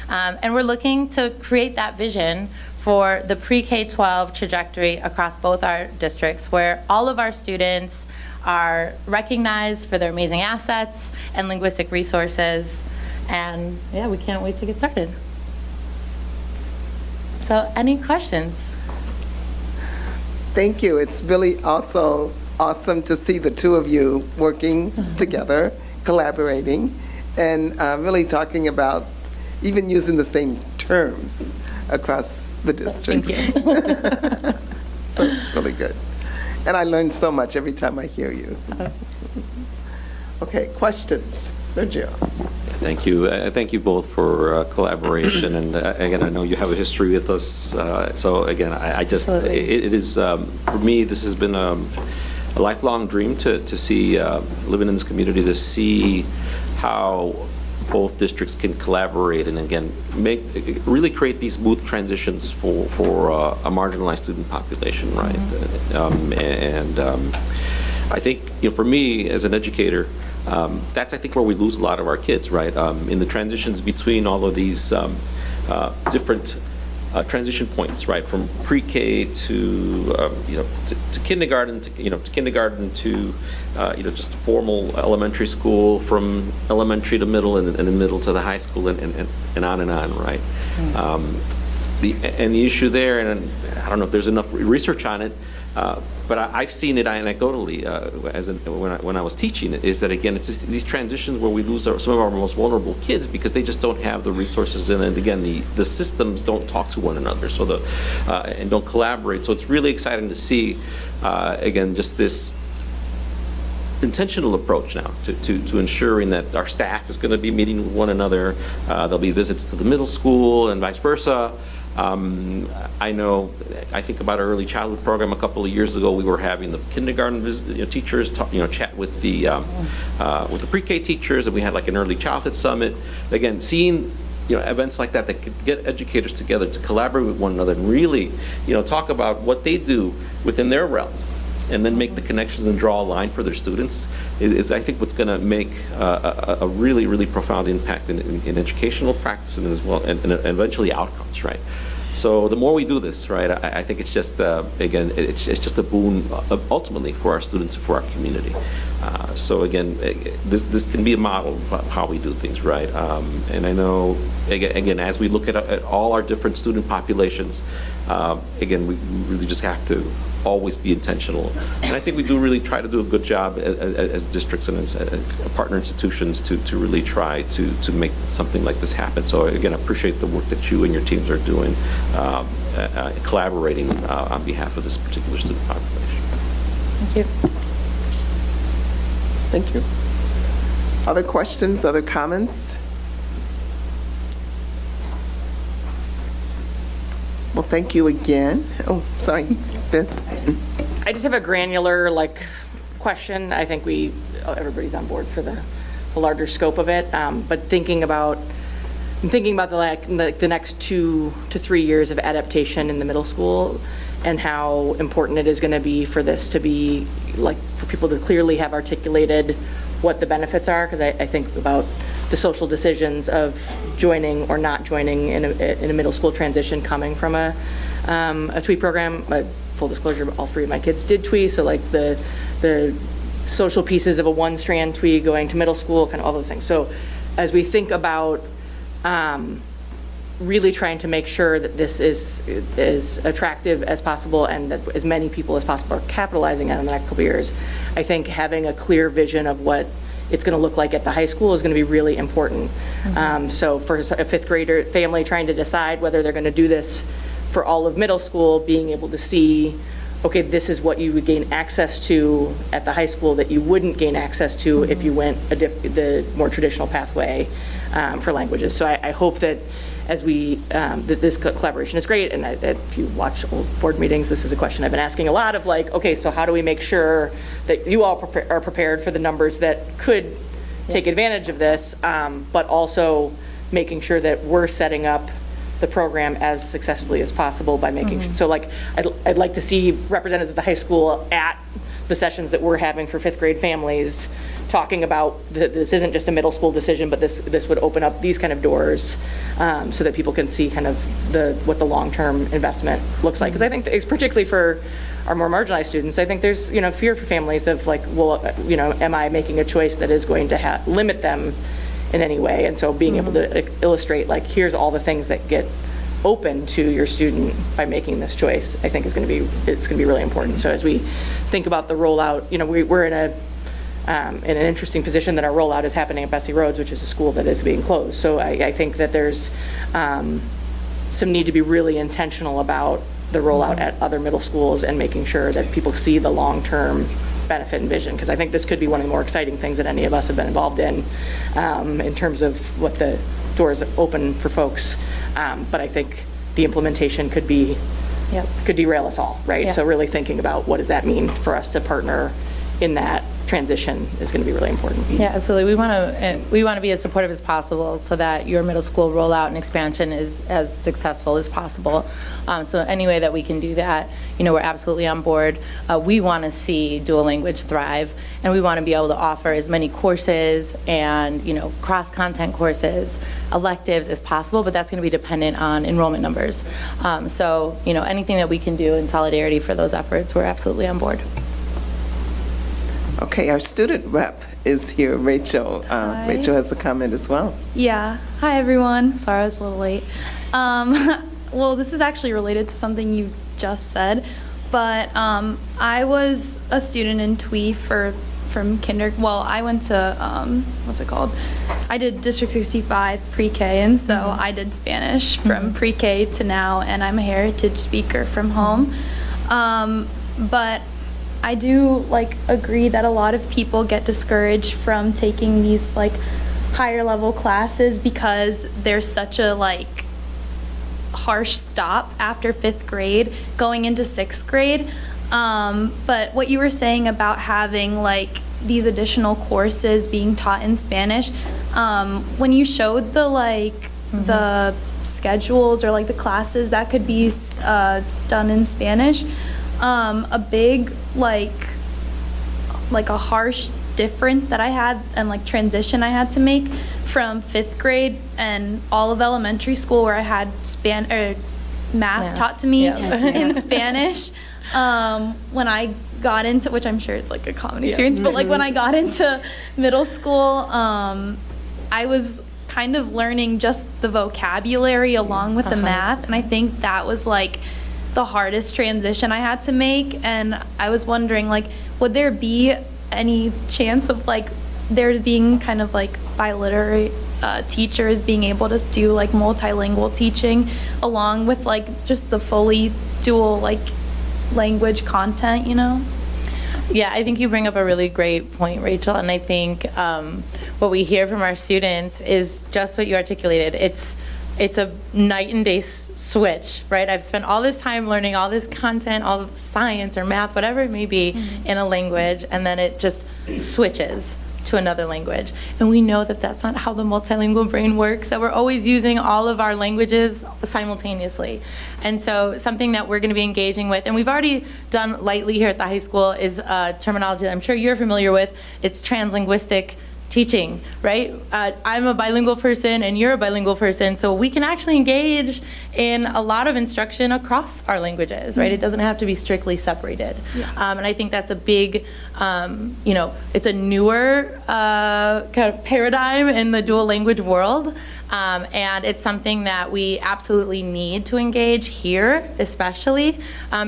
And we're looking to create that vision for the pre-K-12 trajectory across both our districts, where all of our students are recognized for their amazing assets and linguistic resources. And yeah, we can't wait to get started. So any questions? Thank you. It's really also awesome to see the two of you working together, collaborating, and really talking about even using the same terms across the districts. Thank you. So really good. And I learn so much every time I hear you. Okay, questions? Sergio. Thank you. Thank you both for collaboration. And again, I know you have a history with us. So again, I just, it is, for me, this has been a lifelong dream to see, living in this community, to see how both districts can collaborate and again, really create these smooth transitions for a marginalized student population, right? I think, for me as an educator, that's I think where we lose a lot of our kids, right? In the transitions between all of these different transition points, right? From pre-K to to kindergarten, to kindergarten to just formal elementary school, from elementary to middle, and then middle to the high school, and on, right? the issue there, and I don't know if there's enough research on it, but I've seen it anecdotally when I was teaching it, is that, again, it's just these transitions where we lose some of our most vulnerable kids because they just don't have the resources, and again, the systems don't talk to one another, so and don't collaborate. So it's really exciting to see, again, just this intentional approach now to ensuring that our staff is going to be meeting with one another. There'll be visits to the middle school and vice versa. I think about our early childhood program a couple of years ago. We were having the kindergarten teachers chat with the pre-K teachers, and we had like an early childhood summit. Again, seeing events like that could get educators together to collaborate with one another and really talk about what they do within their realm, and then make the connections and draw a line for their students is I think what's going to make a really, really profound impact in educational practice and as well, and eventually outcomes, right? So the more we do this, right, I think it's just, again, it's just a boon ultimately for our students and for our community. So again, this can be a model of how we do things, right? And I know, again, as we look at all our different student populations, again, we really just have to always be intentional. And I think we do really try to do a good job as districts and as partner institutions to really try to make something like this happen. So again, I appreciate the work that you and your teams are doing, collaborating on behalf of this particular student population. Thank you. Thank you. Other questions, other comments? Well, thank you again. Oh, sorry, Vince. I just have a granular question. I think everybody's on board for the larger scope of it, but thinking about the next 2 to 3 years of adaptation in the middle school, and how important it is going to be for this to be for people to clearly have articulated what the benefits are, because I think about the social decisions of joining or not joining in a middle school transition coming from a TWE program. Full disclosure, all 3 of my kids did TWE, so the social pieces of a one-strand TWE going to middle school, kind of all those things. So as we think about really trying to make sure that this is as attractive as possible and that as many people as possible are capitalizing on it in the next couple of years, I think having a clear vision of what it's going to look like at the high school is going to be really important. So for a 5th grader family trying to decide whether they're going to do this for all of middle school, being able to see, okay, this is what you would gain access to at the high school that you wouldn't gain access to if you went the more traditional pathway for languages. So I hope that as that this collaboration is great, and if you watch old board meetings, this is a question I've been asking a lot of okay, so how do we make sure that you all are prepared for the numbers that could take advantage of this, but also making sure that we're setting up the program as successfully as possible by making sure. So I'd like to see representatives of the high school at the sessions that we're having for 5th grade families talking about this isn't just a middle school decision, but this would open up these kind of doors so that people can see kind of what the long-term investment looks like. Because I think it's particularly for our more marginalized students, I think there's fear for families of am I making a choice that is going to limit them in any way? And so being able to illustrate here's all the things that get open to your student by making this choice, I think it's going to be really important. So as we think about the rollout, we're in an interesting position that our rollout is happening at Bessie Rhodes, which is a school that is being closed. So I think that there's some need to be really intentional about the rollout at other middle schools and making sure that people see the long-term benefit and vision, because I think this could be one of the more exciting things that any of us have been involved in terms of what the doors open for folks. But I think the implementation could derail us all, right? Yeah. So really thinking about what does that mean for us to partner in that transition is going to be really important. Yeah, absolutely. We want to be as supportive as possible so that your middle school rollout and expansion is as successful as possible. So any way that we can do that, we're absolutely on board. We want to see dual language thrive, and we want to be able to offer as many courses and cross-content courses, electives as possible, but that's going to be dependent on enrollment numbers. So anything that we can do in solidarity for those efforts, we're absolutely on board. Okay, our student rep is here, Rachel. Rachel has a comment as well. Yeah. Hi, everyone. Sorry I was a little late. well, this is actually related to something you just said, but I was a student in TWE from I went to, what's it called? I did District 65 pre-K, and so I did Spanish from pre-K to now, and I'm a heritage speaker from home. But I do agree that a lot of people get discouraged from taking these higher level classes because there's such a harsh stop after 5th grade going into 6th grade. But what you were saying about having these additional courses being taught in Spanish, when you showed the the schedules or the classes that could be done in Spanish, a big a harsh difference that I had and transition I had to make from 5th grade and all of elementary school where I had math taught to me in Spanish. When I got into, which I'm sure it's a common experience, but when I got into middle school, I was kind of learning just the vocabulary along with the math, and I think that was the hardest transition I had to make. And I was wondering would there be any chance of there being kind of biliterate teachers being able to do multilingual teaching along with just the fully dual language content, Yeah, I think you bring up a really great point, Rachel, and I think what we hear from our students is just what you articulated. It's a night and day switch, right? I've spent all this time learning all this content, all the science or math, whatever it may be, in a language, and then it just switches to another language. And we know that that's not how the multilingual brain works, that we're always using all of our languages simultaneously. And so something that we're going to be engaging with, and we've already done lightly here at the high school, is terminology that I'm sure you're familiar with. It's translinguistic teaching, right? I'm a bilingual person and you're a bilingual person, so we can actually engage in a lot of instruction across our languages, right? It doesn't have to be strictly separated. And I think that's a big, it's a newer kind of paradigm in the dual language world. And it's something that we absolutely need to engage here, especially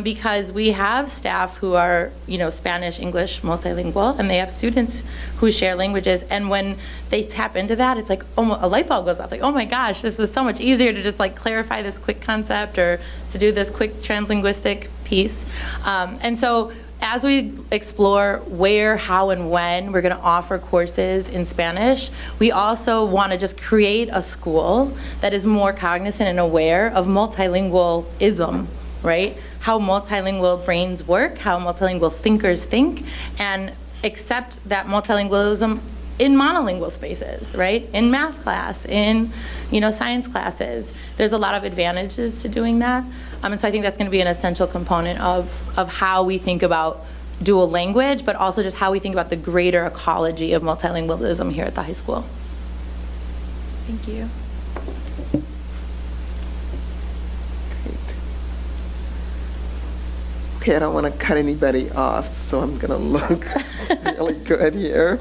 because we have staff who are, Spanish, English, multilingual, and they have students who share languages. And when they tap into that, it's almost a light bulb goes off. Oh my gosh, this is so much easier to just clarify this quick concept or to do this quick translinguistic piece. And so as we explore where, how, and when we're going to offer courses in Spanish, we also want to just create a school that is more cognizant and aware of multilingualism, right? How multilingual brains work, how multilingual thinkers think, and accept that multilingualism in monolingual spaces, right? In math class, in science classes. There's a lot of advantages to doing that. And so I think that's going to be an essential component of how we think about dual language, but also just how we think about the greater ecology of multilingualism here at the high school. Thank you. Great. Okay, I don't want to cut anybody off, so I'm going to look really good here.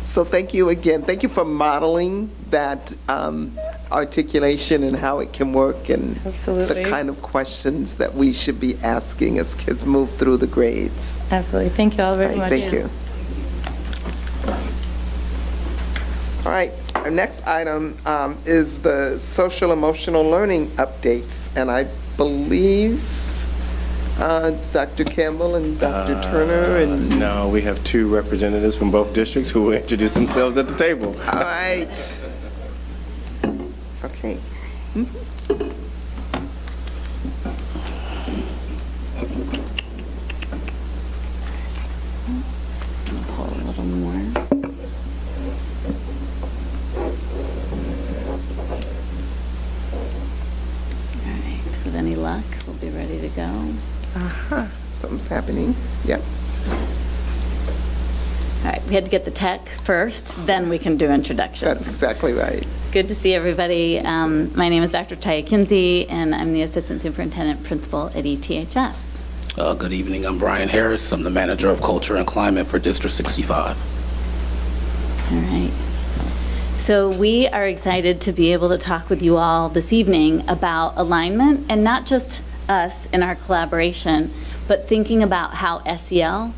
So thank you again. Thank you for modeling that articulation and how it can work and Absolutely. the kind of questions that we should be asking as kids move through the grades. Absolutely. Thank you all very much. Thank you. All right, our next item is the social emotional learning updates, and I believe Dr. Campbell and Dr. Turner and... No, we have two representatives from both districts who will introduce themselves at the table. All right. Okay. Pull a little more. All right, with any luck, we'll be ready to go. Something's happening. Yep. All right, we had to get the tech first, then we can do introductions. That's exactly right. Good to see everybody. My name is Dr. Taya Kinsey, and I'm the Assistant Superintendent Principal at ETHS. Good evening. I'm Brian Harris. I'm the Manager of Culture and Climate for District 65. All right. So So we are excited to be able to talk with you all this evening about alignment, and not just us in our collaboration, but thinking about how SEL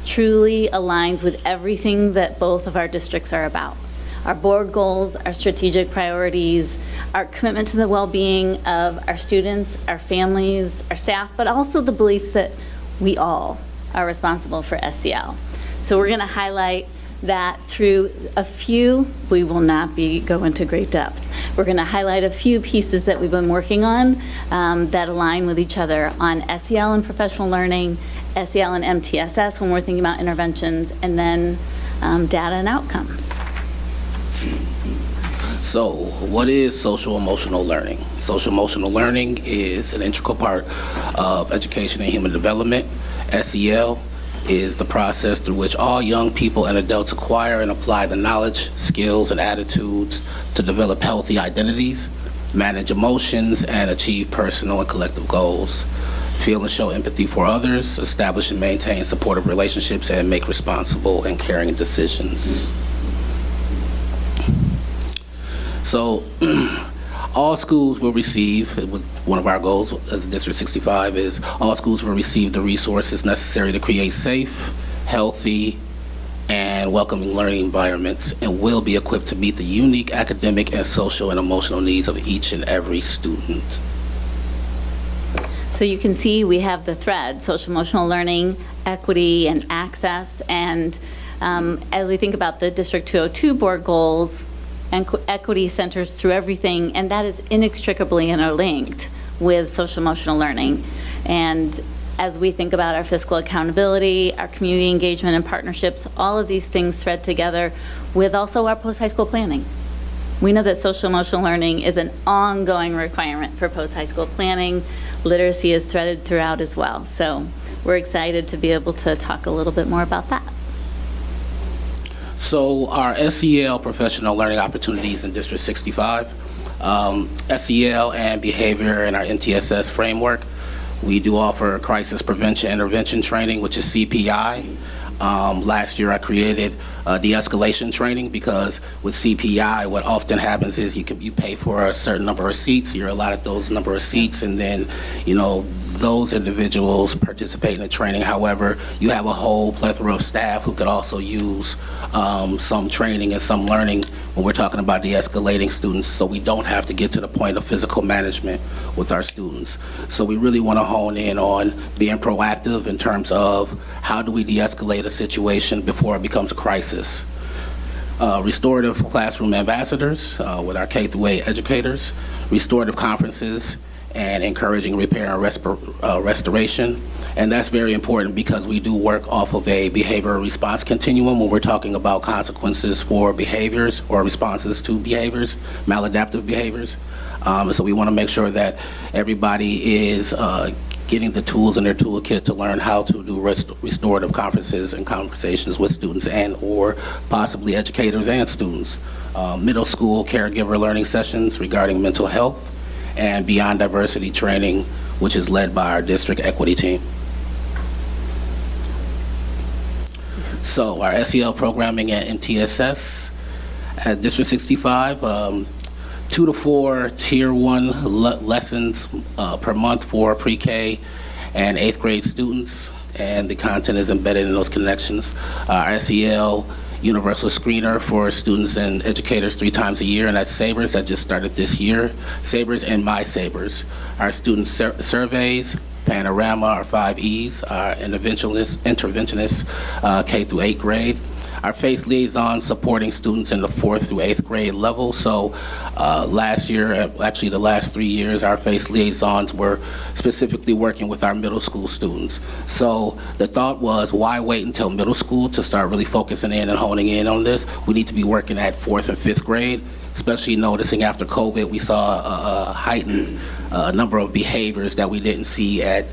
truly aligns with everything that both of our districts are about. Our board goals, our strategic priorities, our commitment to the well-being of our students, our families, our staff, but also the belief that we all are responsible for SEL. So we're going to highlight that through a few, we will not go into great depth. We're going to highlight a few pieces that we've been working on that align with each other on SEL and professional learning, SEL and MTSS when we're thinking about interventions, and then data and outcomes. So, what is social emotional learning? Social emotional learning is an integral part of education and human development. SEL is the process through which all young people and adults acquire and apply the knowledge, skills, and attitudes to develop healthy identities, manage emotions, and achieve personal and collective goals, feel and show empathy for others, establish and maintain supportive relationships, and make responsible and caring decisions. So, all schools will receive, one of our goals as District 65 is all schools will receive the resources necessary to create safe, healthy, and welcoming learning environments, and will be equipped to meet the unique academic and social and emotional needs of each and every student. So you can see we have the thread, social emotional learning, equity, and access. And as we think about the District 202 board goals, and equity centers through everything, and that is inextricably interlinked with social emotional learning. And as we think about our fiscal accountability, our community engagement and partnerships, all of these things thread together with also our post-high school planning. We know that social emotional learning is an ongoing requirement for post-high school planning. Literacy is threaded throughout as well. So we're excited to be able to talk a little bit more about that. So our SEL professional learning opportunities in District 65, SEL and behavior in our MTSS framework. We do offer crisis prevention intervention training, which is CPI. Last year I created de-escalation training because with CPI what often happens is you pay for a certain number of seats, you're allotted those number of seats, and then those individuals participate in the training. However, you have a whole plethora of staff who could also use some training and some learning when we're talking about de-escalating students, so we don't have to get to the point of physical management with our students. So we really want to hone in on being proactive in terms of how do we de-escalate a situation before it becomes a crisis. Restorative classroom ambassadors with our K-8 educators, restorative conferences, and encouraging repair and restoration. And that's very important because we do work off of a behavioral response continuum when we're talking about consequences for behaviors or responses to behaviors, maladaptive behaviors. So we want to make sure that everybody is getting the tools in their toolkit to learn how to do restorative conferences and conversations with students and or possibly educators and students. Middle school caregiver learning sessions regarding mental health, and Beyond Diversity training, which is led by our district equity team. So our SEL programming at MTSS at District 65, 2 to 4 Tier 1 lessons per month for pre-K and 8th grade students, and the content is embedded in those connections. Our SEL universal screener for students and educators 3 times a year, and that's Sabres that just started this year. Sabres and My Sabres. Our student surveys, Panorama, our 5 E's, our interventionists, K through 8th grade. Our FACE liaison supporting students in the 4th through 8th grade level. So last year, actually the last 3 years, our FACE liaisons were specifically working with our middle school students. So the thought was, why wait until middle school to start really focusing in and honing in on this? We need to be working at 4th and 5th grade, especially noticing after COVID, we saw a heightened number of behaviors that we didn't see at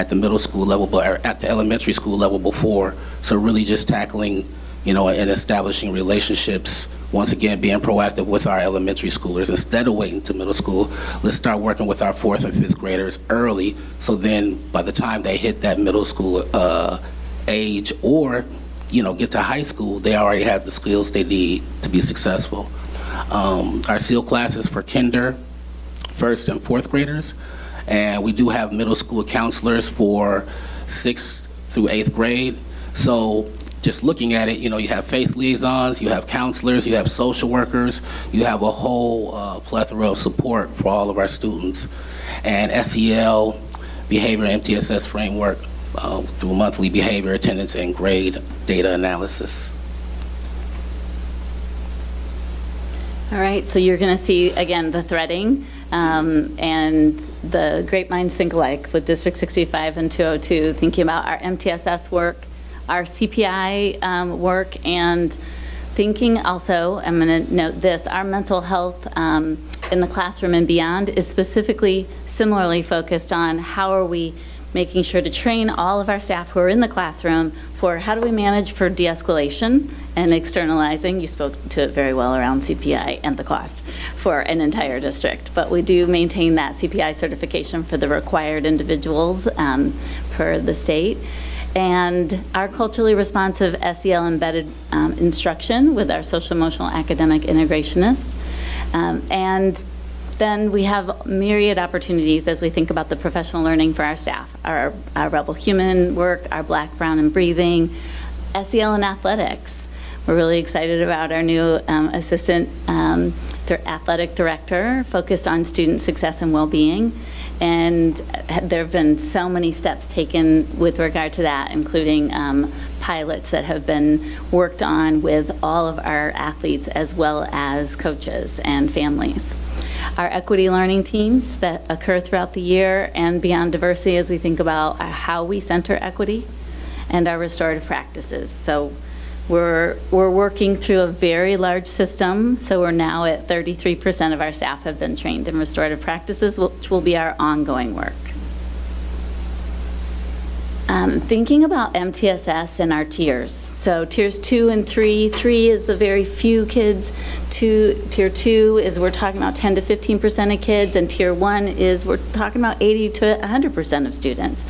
the middle school level, but at the elementary school level before. So really just tackling and establishing relationships, once again, being proactive with our elementary schoolers. Instead of waiting to middle school, let's start working with our 4th and 5th graders early, so then by the time they hit that middle school age or, get to high school, they already have the skills they need to be successful. Our SEAL classes for kinder, first and fourth graders, and we do have middle school counselors for 6th through 8th grade. So just looking at it, you have FACE liaisons, you have counselors, you have social workers, you have a whole plethora of support for all of our students. And SEL, behavior MTSS framework through monthly behavior, attendance, and grade data analysis. All right, so you're going to see, again, the threading and the great minds think alike with District 65 and 202, thinking about our MTSS work, our CPI work, and thinking also, I'm going to note this, our mental health in the classroom and beyond is specifically similarly focused on how are we making sure to train all of our staff who are in the classroom for how do we manage for de-escalation and externalizing. You spoke to it very well around CPI and the cost for an entire district, but we do maintain that CPI certification for the required individuals per the state. And our culturally responsive SEL embedded instruction with our social emotional academic integrationist. And then we have myriad opportunities as we think about the professional learning for our staff, our Rebel Human work, our Black, Brown, and Breathing, SEL and athletics. We're really excited about our new assistant athletic director focused on student success and well-being. And there have been so many steps taken with regard to that, including pilots that have been worked on with all of our athletes as well as coaches and families. Our equity learning teams that occur throughout the year and beyond diversity as we think about how we center equity and our restorative practices. So we're working through a very large system, so we're now at 33% of our staff have been trained in restorative practices, which will be our ongoing work. Thinking about MTSS and our tiers. So tiers 2 and 3. 3 is the very few kids. Tier 2 is we're talking about 10 to 15% of kids, and tier 1 is we're talking about 80 to 100% of students.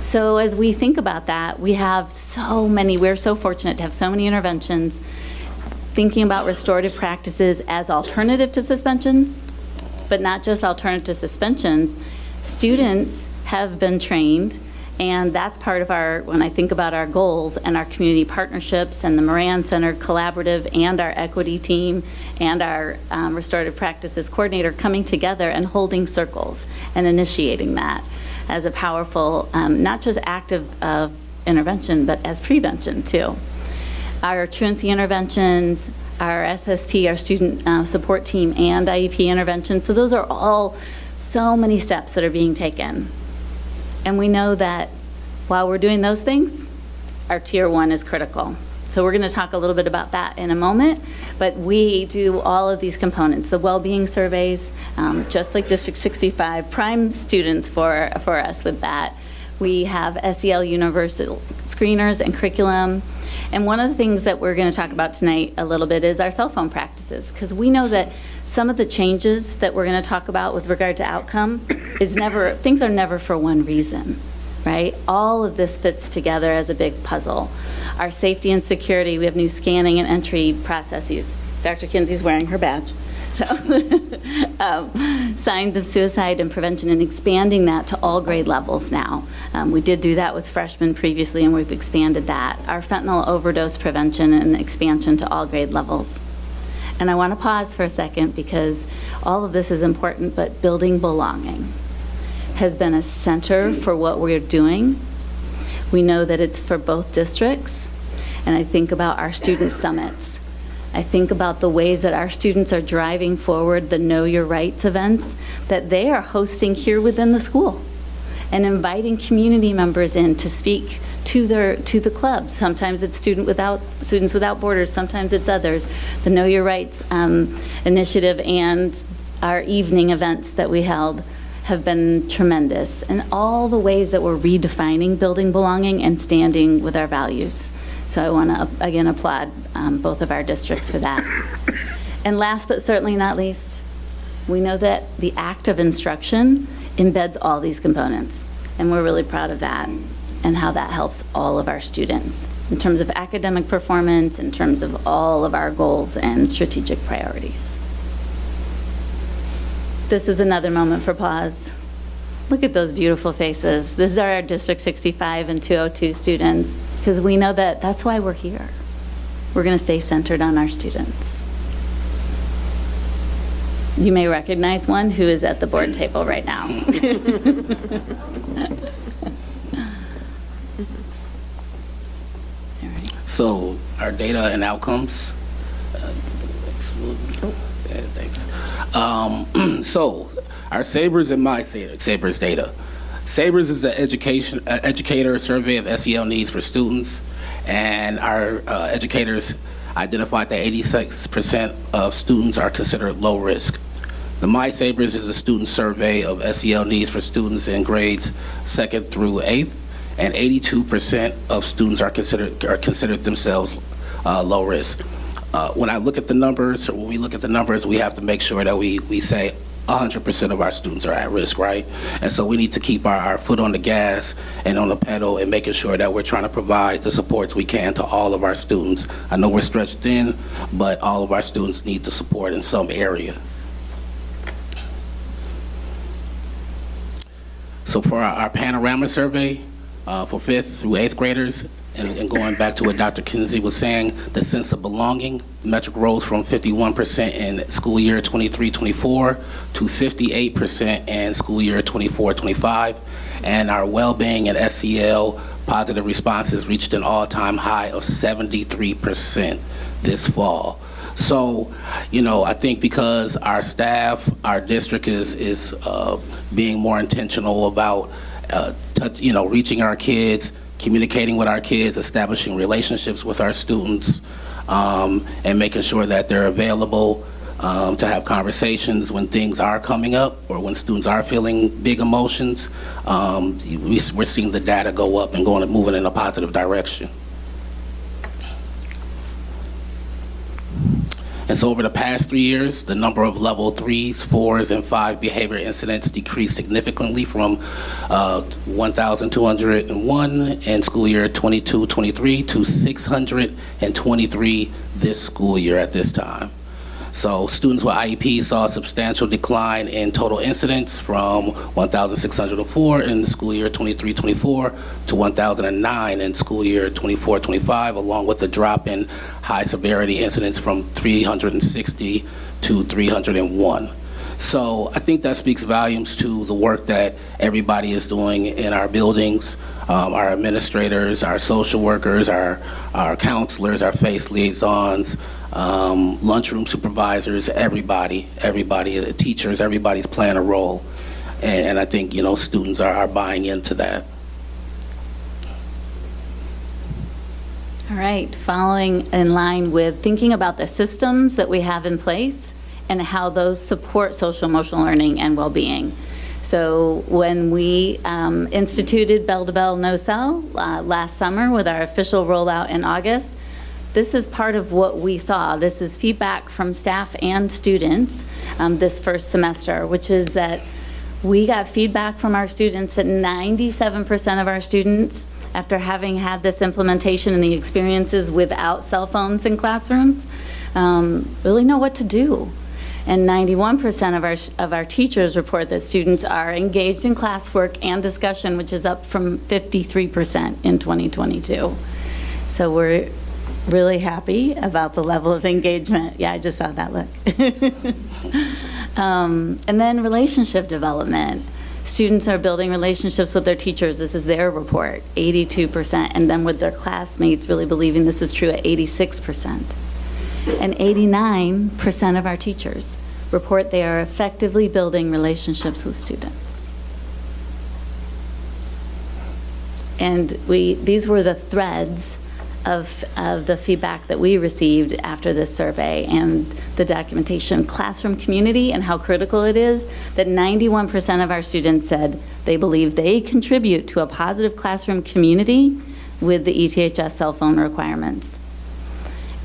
So as we think about that, we have so many, we're so fortunate to have so many interventions. Thinking about restorative practices as alternative to suspensions, but not just alternative to suspensions. Students have been trained, and that's part of our, when I think about our goals and our community partnerships and the Moran Center Collaborative and our equity team and our restorative practices coordinator coming together and holding circles and initiating that as a powerful, not just act of intervention, but as prevention too. Our truancy interventions, our SST, our student support team, and IEP interventions. So those are all so many steps that are being taken. And we know that while we're doing those things, our tier 1 is critical. So we're going to talk a little bit about that in a moment, but we do all of these components, the well-being surveys, just like District 65, prime students for us with that. We have SEL universal screeners and curriculum. And one of the things that we're going to talk about tonight a little bit is our cell phone practices, because we know that some of the changes that we're going to talk about with regard to outcome things are never for one reason, right? All of this fits together as a big puzzle. Our safety and security, we have new scanning and entry processes. Dr. Kinsey's wearing her badge. So, signs of suicide and prevention, and expanding that to all grade levels now. We did do that with freshmen previously, and we've expanded that. Our fentanyl overdose prevention and expansion to all grade levels. And I want to pause for a second because all of this is important, but building belonging has been a center for what we're doing. We know that it's for both districts, and I think about our student summits. I think about the ways that our students are driving forward the Know Your Rights events that they are hosting here within the school and inviting community members in to speak to the club. Sometimes it's Students Without Borders, sometimes it's others. The Know Your Rights initiative and our evening events that we held have been tremendous, and all the ways that we're redefining building belonging and standing with our values. So I want to, again, applaud both of our districts for that. And last but certainly not least, we know that the act of instruction embeds all these components, and we're really proud of that and how that helps all of our students in terms of academic performance, in terms of all of our goals and strategic priorities. This is another moment for pause. Look at those beautiful faces. These are our District 65 and 202 students, because we know that that's why we're here. We're going to stay centered on our students. You may recognize one who is at the board table right now. So our data and outcomes. Thanks. So our SABRS and my SABRS data. SABRS is the educator survey of SEL needs for students, and our educators identified that 86% of students are considered low risk. The My SABRS is a student survey of SEL needs for students in grades 2nd through 8th, and 82% of students are considered themselves low risk. When I look at the numbers, or when we look at the numbers, we have to make sure that we say 100% of our students are at risk, right? And so we need to keep our foot on the gas and on the pedal and making sure that we're trying to provide the supports we can to all of our students. I know we're stretched thin, but all of our students need the support in some area. So for our panorama survey for 5th through 8th graders, and going back to what Dr. Kinsey was saying, the sense of belonging, the metric rose from 51% in school year 23-24 to 58% in school year 24-25. And our well-being and SEL positive responses reached an all-time high of 73% this fall. So, you know, I think because our staff, our district is being more intentional about, reaching our kids, communicating with our kids, establishing relationships with our students, and making sure that they're available to have conversations when things are coming up or when students are feeling big emotions. We're seeing the data go up and moving in a positive direction. And so over the past 3 years, the number of level 3s, 4s, and 5 behavior incidents decreased significantly from 1,201 in school year 22-23 to 623 this school year at this time. So students with IEP saw a substantial decline in total incidents from 1,604 in the school year 23-24 to 1,009 in school year 24-25, along with a drop in high severity incidents from 360 to 301. So I think that speaks volumes to the work that everybody is doing in our buildings, our administrators, our social workers, our counselors, our FACE liaisons, lunchroom supervisors, everybody, teachers, everybody's playing a role. And I think, students are buying into that. All right, following in line with thinking about the systems that we have in place and how those support social emotional learning and well-being. So when we instituted Bell to Bell No Cell last summer with our official rollout in August, this is part of what we saw. This is feedback from staff and students this first semester, which is that we got feedback from our students that 97% of our students, after having had this implementation and the experiences without cell phones in classrooms, really know what to do. And 91% of our teachers report that students are engaged in classwork and discussion, which is up from 53% in 2022. So we're really happy about the level of engagement. Yeah, I just saw that look. And then relationship development. Students are building relationships with their teachers. This is their report, 82%. And then with their classmates, really believing this is true at 86%. And 89% of our teachers report they are effectively building relationships with students. And these were the threads of the feedback that we received after this survey and the documentation. Classroom community and how critical it is that 91% of our students said they believe they contribute to a positive classroom community with the ETHS cell phone requirements.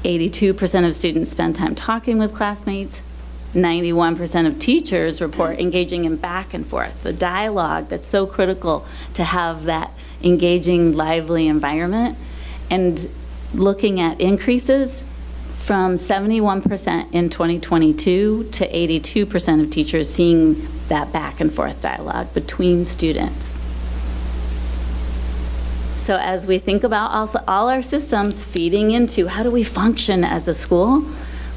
82% of students spend time talking with classmates. 91% of teachers report engaging in back and forth, the dialogue that's so critical to have that engaging, lively environment. And looking at increases, from 71% in 2022 to 82% of teachers seeing that back and forth dialogue between students. So as we think about also all our systems feeding into how do we function as a school,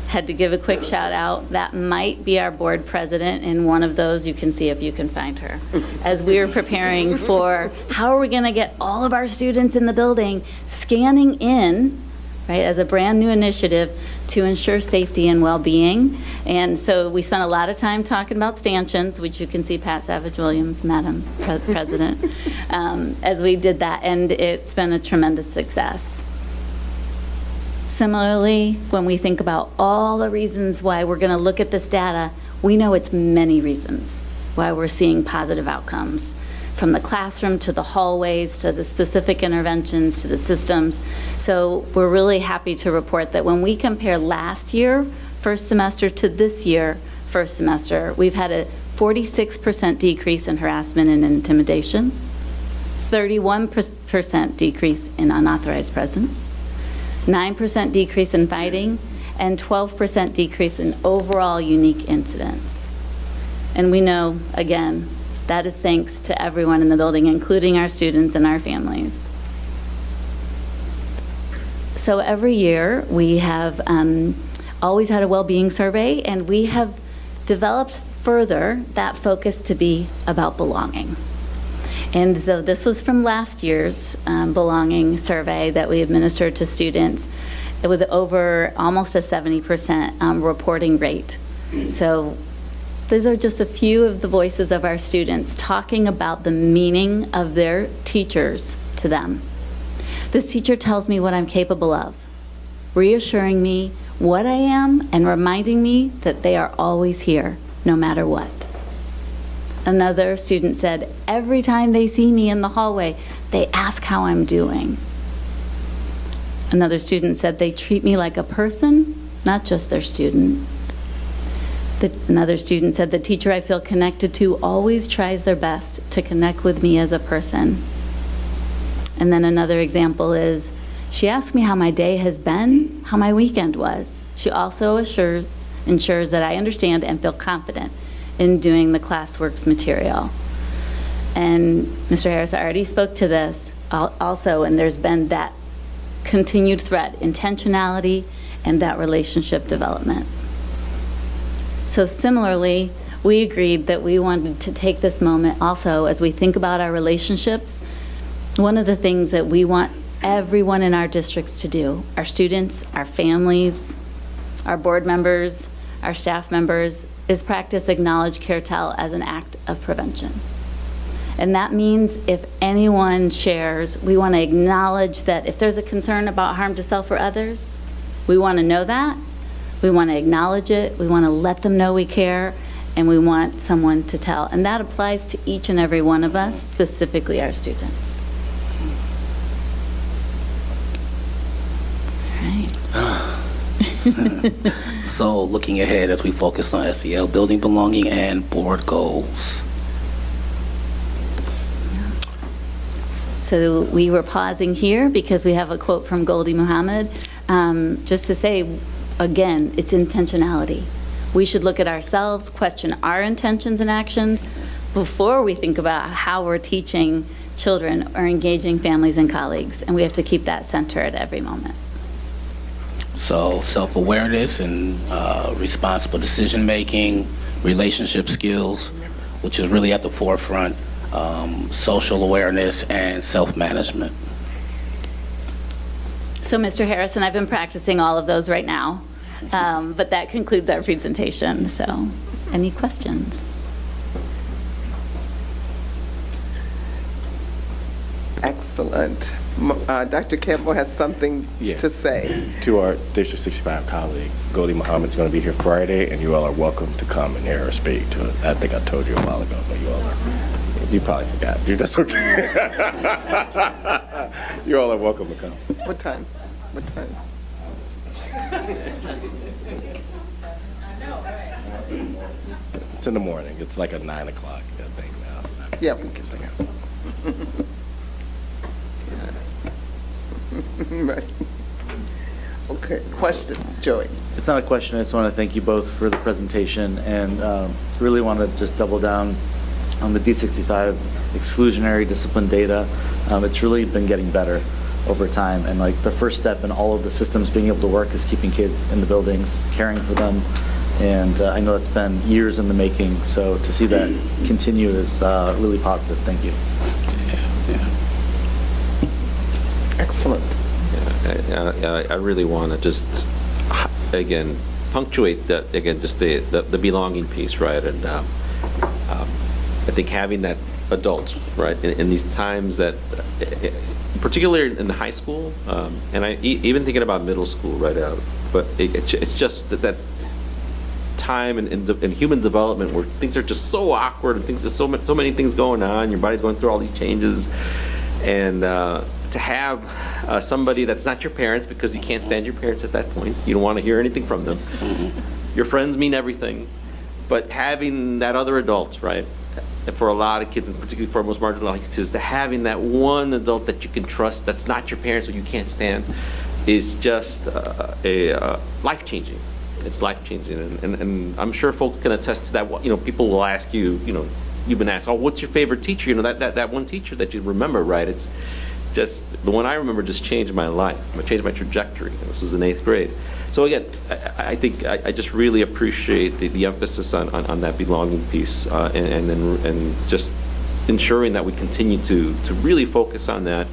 had to give a quick shout out. That might be our board president, and one of those you can see if you can find her. As we were preparing for how are we going to get all of our students in the building, scanning in, right, as a brand new initiative to ensure safety and well-being. And so we spent a lot of time talking about stanchions, which you can see Pat Savage-Williams, Madam President, as we did that, and it's been a tremendous success. Similarly, when we think about all the reasons why we're going to look at this data, we know it's many reasons why we're seeing positive outcomes, from the classroom to the hallways to the specific interventions to the systems. So we're really happy to report that when we compare last year, first semester, to this year, first semester, we've had a 46% decrease in harassment and intimidation, 31% decrease in unauthorized presence, 9% decrease in fighting, and 12% decrease in overall unique incidents. And we know, again, that is thanks to everyone in the building, including our students and our families. So every year, we have always had a well-being survey, and we have developed further that focus to be about belonging. And so this was from last year's belonging survey that we administered to students with over almost a 70% reporting rate. So these are just a few of the voices of our students talking about the meaning of their teachers to them. This teacher tells me what I'm capable of, reassuring me what I am and reminding me that they are always here, no matter what. Another student said, every time they see me in the hallway, they ask how I'm doing. Another student said they treat me like a person, not just their student. Another student said the teacher I feel connected to always tries their best to connect with me as a person. And then another example is, she asked me how my day has been, how my weekend was. She also ensures that I understand and feel confident in doing the ClassWorks material. And Mr. Harris already spoke to this also, and there's been that continued threat, intentionality, and that relationship development. So similarly, we agreed that we wanted to take this moment also as we think about our relationships. One of the things that we want everyone in our districts to do, our students, our families, our board members, our staff members, is practice acknowledge, care, tell as an act of prevention. And that means if anyone shares, we want to acknowledge that if there's a concern about harm to self or others, we want to know that, we want to acknowledge it, we want to let them know we care, and we want someone to tell. And that applies to each and every one of us, specifically our students. So looking ahead as we focus on SEL, building belonging and board goals. So we were pausing here because we have a quote from Goldie Muhammad, just to say, again, it's intentionality. We should look at ourselves, question our intentions and actions before we think about how we're teaching children or engaging families and colleagues, and we have to keep that center at every moment. So self-awareness and responsible decision-making, relationship skills, which is really at the forefront, social awareness, and self-management. So Mr. Harrison, I've been practicing all of those right now, but that concludes our presentation. So any questions? Excellent. Dr. Campbell has something to say. To our District 65 colleagues, Goldie Muhammad's going to be here Friday, and you all are welcome to come and hear her speak to it. I think I told you a while ago, but you all are. You probably forgot. That's okay. You all are welcome to come. What time? What time? It's in the morning. It's like at 9 o'clock, I think now. Yeah, we can take it. Right. Okay. Okay, questions, Joey? It's not a question. I just want to thank you both for the presentation and really want to just double down on the D65 exclusionary discipline data. It's really been getting better over time, and like the first step in all of the systems being able to work is keeping kids in the buildings, caring for them, and I know it's been years in the making, so to see that continue is really positive. Thank you. Excellent. I really want to just, again, punctuate that, again, just the belonging piece, right? And I think having that adult, right, in these times that, particularly in the high school, and even thinking about middle school, right, but it's just that time in human development where things are just so awkward and there's so many things going on, your body's going through all these changes, and to have somebody that's not your parents, because you can't stand your parents at that point, you don't want to hear anything from them. Your friends mean everything, but having that other adult, right, for a lot of kids, and particularly for most marginalized kids, to having that one adult that you can trust that's not your parents or you can't stand is just life-changing. It's life-changing, and I'm sure folks can attest to that. You know, people will ask you, you know, you've been asked, oh, what's your favorite teacher? You know, that one teacher that you remember, right? It's just, the one I remember just changed my life. It changed my trajectory. This was in 8th grade. So again, I think I just really appreciate the emphasis on that belonging piece, and just ensuring that we continue to really focus on that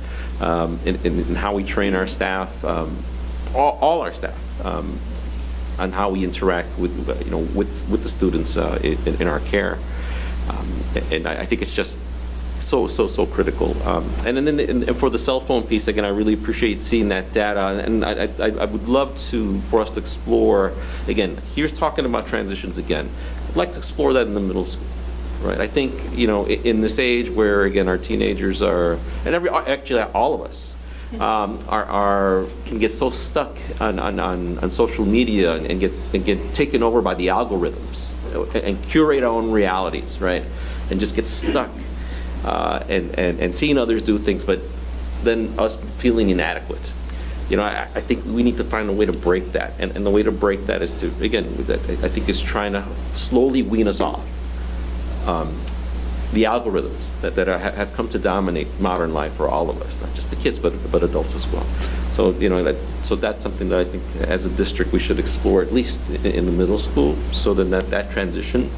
in how we train our staff, all our staff, on how we interact with the students in our care, and I think it's just so critical. And then for the cell phone piece, again, I really appreciate seeing that data, and I would love for us to explore, again, here's talking about transitions again. I'd like to explore that in the middle school, right? I think, you know, in this age where, again, our teenagers are, and actually all of us, can get so stuck on social media and get taken over by the algorithms and curate our own realities, right? And just get stuck. And seeing others do things, but then us feeling inadequate. You know, I think we need to find a way to break that, and the way to break that is to, again, I think is trying to slowly wean us off the algorithms that have come to dominate modern life for all of us, not just the kids, but adults as well. So, you know, so that's something that I think as a district we should explore, at least in the middle school, so then that transition,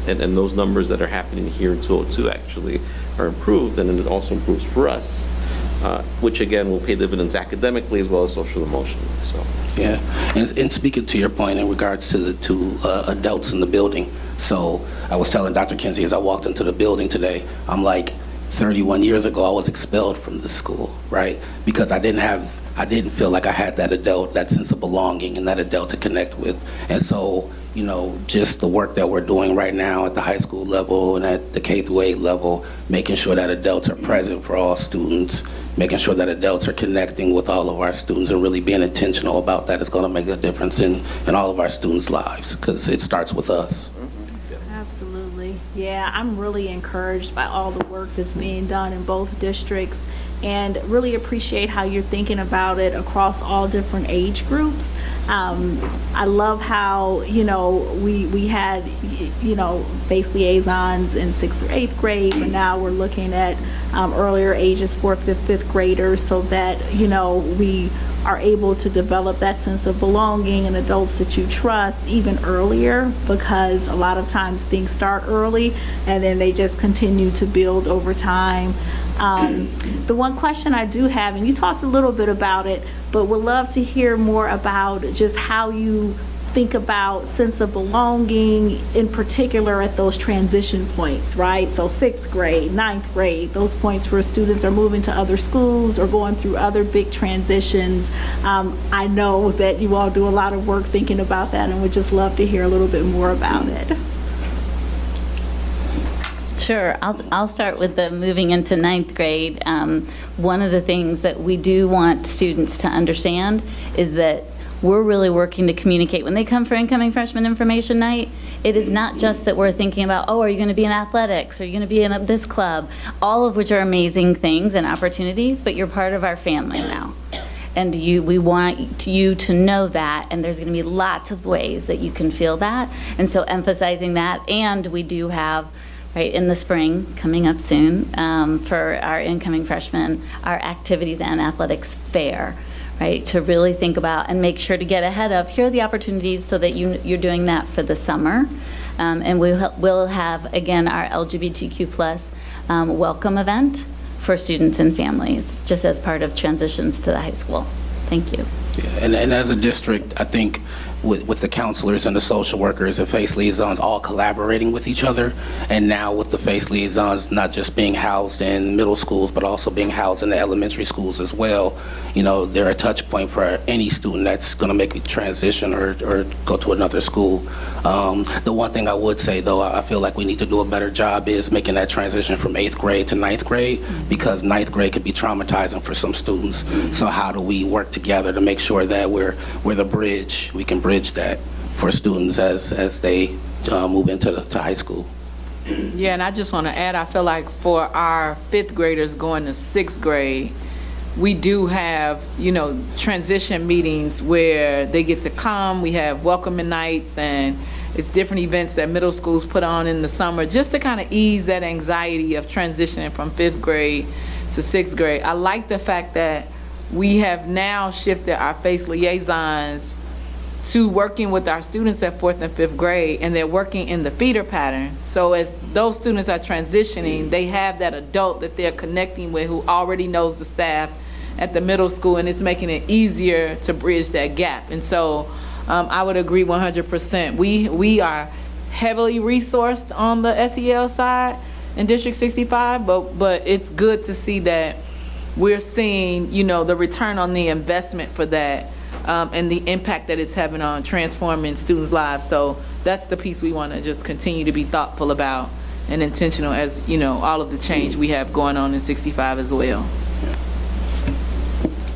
and those numbers that are happening here in 202 actually are improved, and then it also improves for us, which again will pay dividends academically as well as social emotionally. So yeah, and speaking to your point in regards to the two adults in the building, so I was telling Dr. Kinsey as I walked into the building today, I'm like, 31 years ago I was expelled from this school, right? Because I didn't feel like I had that adult, that sense of belonging, and that adult to connect with. And so, you know, just the work that we're doing right now at the high school level and at the K-8 level, making sure that adults are present for all students, making sure that adults are connecting with all of our students and really being intentional about that is going to make a difference in all of our students' lives, because it starts with us. Absolutely. Yeah, I'm really encouraged by all the work that's being done in both districts, and really appreciate how you're thinking about it across all different age groups. I love how, you know, we had, you know, base liaisons in 6th or 8th grade, but now we're looking at earlier ages, 4th, 5th, 5th graders, so that, you know, we are able to develop that sense of belonging and adults that you trust even earlier, because a lot of times things start early and then they just continue to build over time. The one question I do have, and you talked a little bit about it, but would love to hear more about just how you think about sense of belonging, in particular at those transition points, right? So 6th grade, 9th grade, those points where students are moving to other schools or going through other big transitions. I know that you all do a lot of work thinking about that, and would just love to hear a little bit more about it. Sure. I'll start with the moving into 9th grade. One of the things that we do want students to understand is that we're really working to communicate. When they come for incoming freshman information night, it is not just that we're thinking about, oh, are you going to be in athletics? Are you going to be in this club? All of which are amazing things and opportunities, but you're part of our family now. And we want you to know that, and there's going to be lots of ways that you can feel that. And so emphasizing that, and we do have, right, in the spring, coming up soon, for our incoming freshmen, our activities and athletics fair, right, to really think about and make sure to get ahead of, here are the opportunities so that you're doing that for the summer. And we'll have, again, our LGBTQ+ welcome event for students and families, just as part of transitions to the high school. Thank you. Yeah, and as a district, I think with the counselors and the social workers and FACE liaisons all collaborating with each other, and now with the FACE liaisons not just being housed in middle schools, but also being housed in the elementary schools as well, they're a touch point for any student that's going to make a transition or go to another school. The one thing I would say, though, I feel like we need to do a better job is making that transition from 8th grade to 9th grade, because 9th grade could be traumatizing for some students. So how do we work together to make sure that we're the bridge, we can bridge that for students as they move into high school? Yeah, and I just want to add, I feel like for our 5th graders going to 6th grade, we do have, transition meetings where they get to come. We have welcoming nights, and it's different events that middle schools put on in the summer, just to kind of ease that anxiety of transitioning from 5th grade to 6th grade. I like the fact that we have now shifted our FACE liaisons to working with our students at 4th and 5th grade, and they're working in the feeder pattern. So as those students are transitioning, they have that adult that they're connecting with who already knows the staff at the middle school, and it's making it easier to bridge that gap. And so I would agree 100%. We are heavily resourced on the SEL side in District 65, but it's good to see that we're seeing, the return on the investment for that, and the impact that it's having on transforming students' lives. So that's the piece we want to just continue to be thoughtful about and intentional as, all of the change we have going on in 65 as well.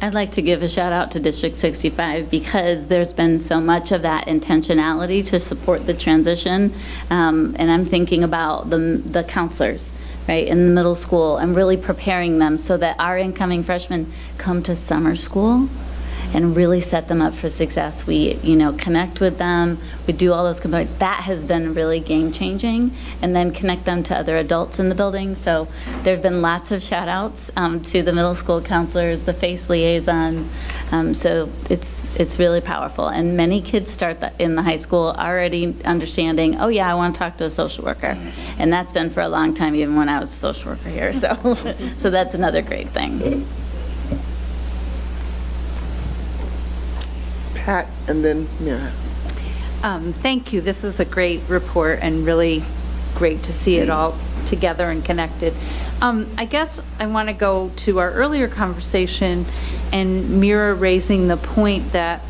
I'd like to give a shout out to District 65 because there's been so much of that intentionality to support the transition. And I'm thinking about the counselors, right, in the middle school, and really preparing them so that our incoming freshmen come to summer school and really set them up for success. We, connect with them, we do all those components. That has been really game-changing, and then connect them to other adults in the building. So there have been lots of shout-outs to the middle school counselors, the FACE liaisons. So it's really powerful. And many kids start in the high school already understanding, oh yeah, I want to talk to a social worker. And that's been for a long time, even when I was a social worker here. So, so that's another great thing. Pat, and then Mira. Thank you. This was a great report and really great to see it all together and connected. I guess I want to go to our earlier conversation and Mira raising the point that,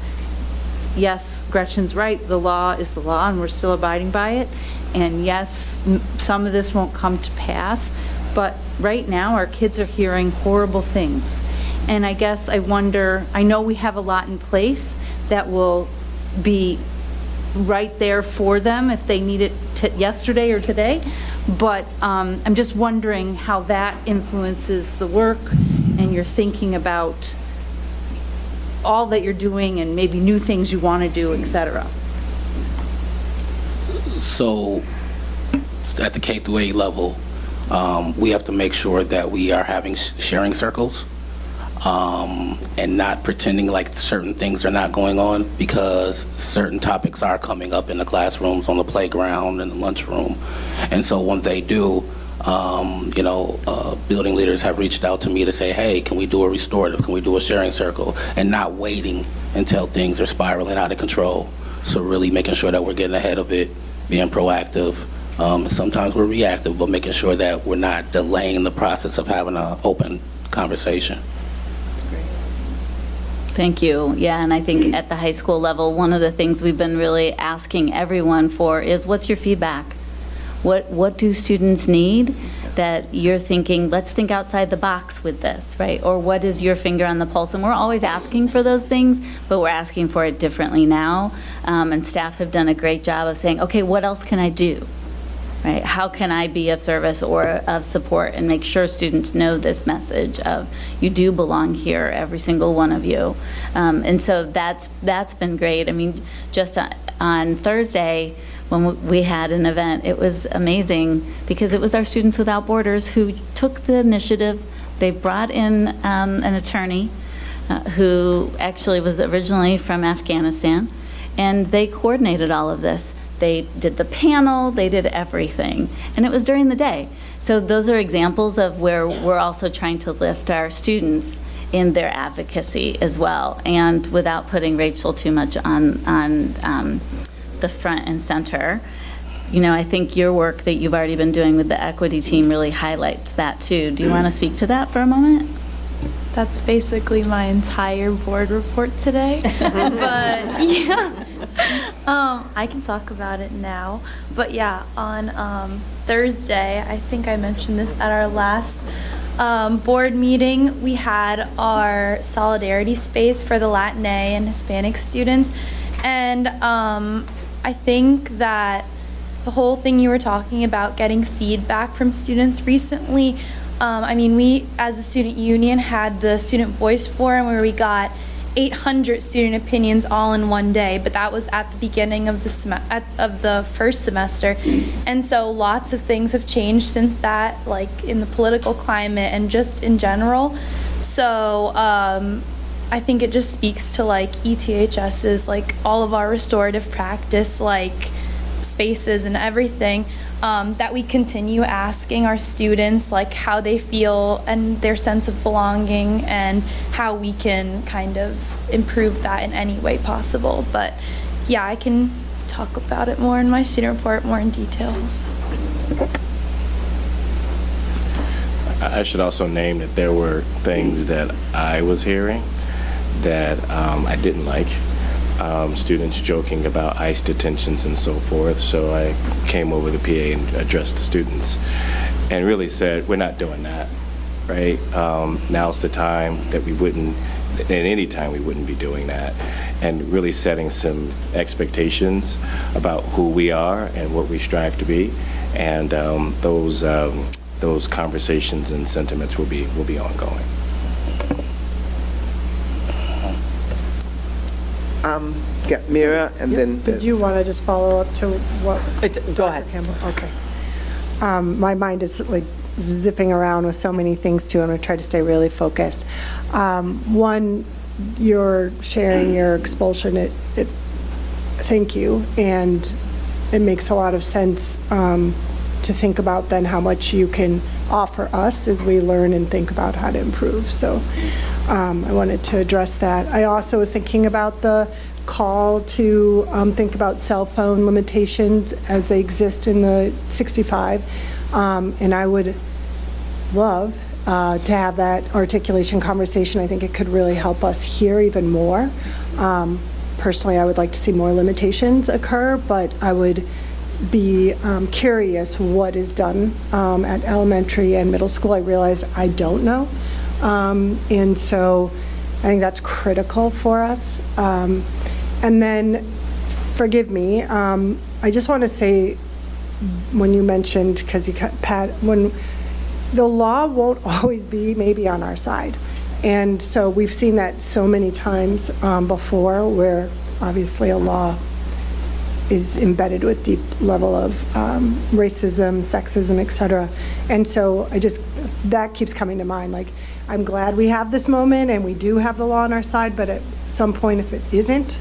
yes, Gretchen's right, the law is the law and we're still abiding by it. And yes, some of this won't come to pass, but right now our kids are hearing horrible things. And I guess I wonder, I know we have a lot in place that will be right there for them if they need it yesterday or today, but I'm just wondering how that influences the work and you're thinking about all that you're doing and maybe new things you want to do, et cetera. So at the K through 8 level, we have to make sure that we are having sharing circles. And not pretending like certain things are not going on, because certain topics are coming up in the classrooms, on the playground, in the lunchroom. And so when they do, building leaders have reached out to me to say, hey, can we do a restorative? Can we do a sharing circle? And not waiting until things are spiraling out of control. So really making sure that we're getting ahead of it, being proactive. Sometimes we're reactive, but making sure that we're not delaying the process of having an open conversation. Thank you. Yeah, and I think at the high school level, one of the things we've been really asking everyone for is, what's your feedback? What do students need that you're thinking, let's think outside the box with this, right? Or what is your finger on the pulse? And we're always asking for those things, but we're asking for it differently now. And staff have done a great job of saying, okay, what else can I do? right? How can I be of service or of support and make sure students know this message of you do belong here, every single one of you. And so that's been great. I mean, just on Thursday, when we had an event, it was amazing because it was our Students Without Borders who took the initiative. They brought in an attorney who actually was originally from Afghanistan, and they coordinated all of this. They did the panel, they did everything, and it was during the day. So those are examples of where we're also trying to lift our students in their advocacy as well, and without putting Rachel too much on the front and center. You know, I think your work that you've already been doing with the equity team really highlights that too. Do you want to speak to that for a moment? That's basically my entire board report today. But yeah, I can talk about it now. But yeah, on Thursday, I think I mentioned this at our last board meeting, we had our solidarity space for the Latinx and Hispanic students. And I think that the whole thing you were talking about, getting feedback from students recently, I mean, we, as a student union, had the Student Voice Forum where we got 800 student opinions all in one day, but that was at the beginning of the first semester. And so lots of things have changed since that, like in the political climate and just in general. So I think it just speaks to like ETHS's, like all of our restorative practice, like spaces and everything, that we continue asking our students like how they feel and their sense of belonging and how we can kind of improve that in any way possible. But yeah, I can talk about it more in my student report, more in details. I should also name that there were things that I was hearing that I didn't like. Students joking about ICE detentions and so forth. So I came over the PA and addressed the students and really said, we're not doing that, right? Now's the time that we wouldn't, at any time we wouldn't be doing that, and really setting some expectations about who we are and what we strive to be. And those conversations and sentiments will be ongoing. Get Mira and then Did you want to just follow up to what? Go ahead. Campbell? Okay. My mind is like zipping around with so many things too. I'm going to try to stay really focused. One, you're sharing your expulsion. Thank you. And it makes a lot of sense to think about then how much you can offer us as we learn and think about how to improve. So I wanted to address that. I also was thinking about the call to think about cell phone limitations as they exist in the 65. And I would love to have that articulation conversation. I think it could really help us hear even more. Personally, I would like to see more limitations occur, but I would be curious what is done at elementary and middle school. I realize I don't know. And so I think that's critical for us. And then, forgive me, I just want to say, when you mentioned, because Pat, when the law won't always be maybe on our side. And so we've seen that so many times before, where obviously a law is embedded with deep level of racism, sexism, et cetera. And so that keeps coming to mind. Like, I'm glad we have this moment and we do have the law on our side, but at some point, if it isn't,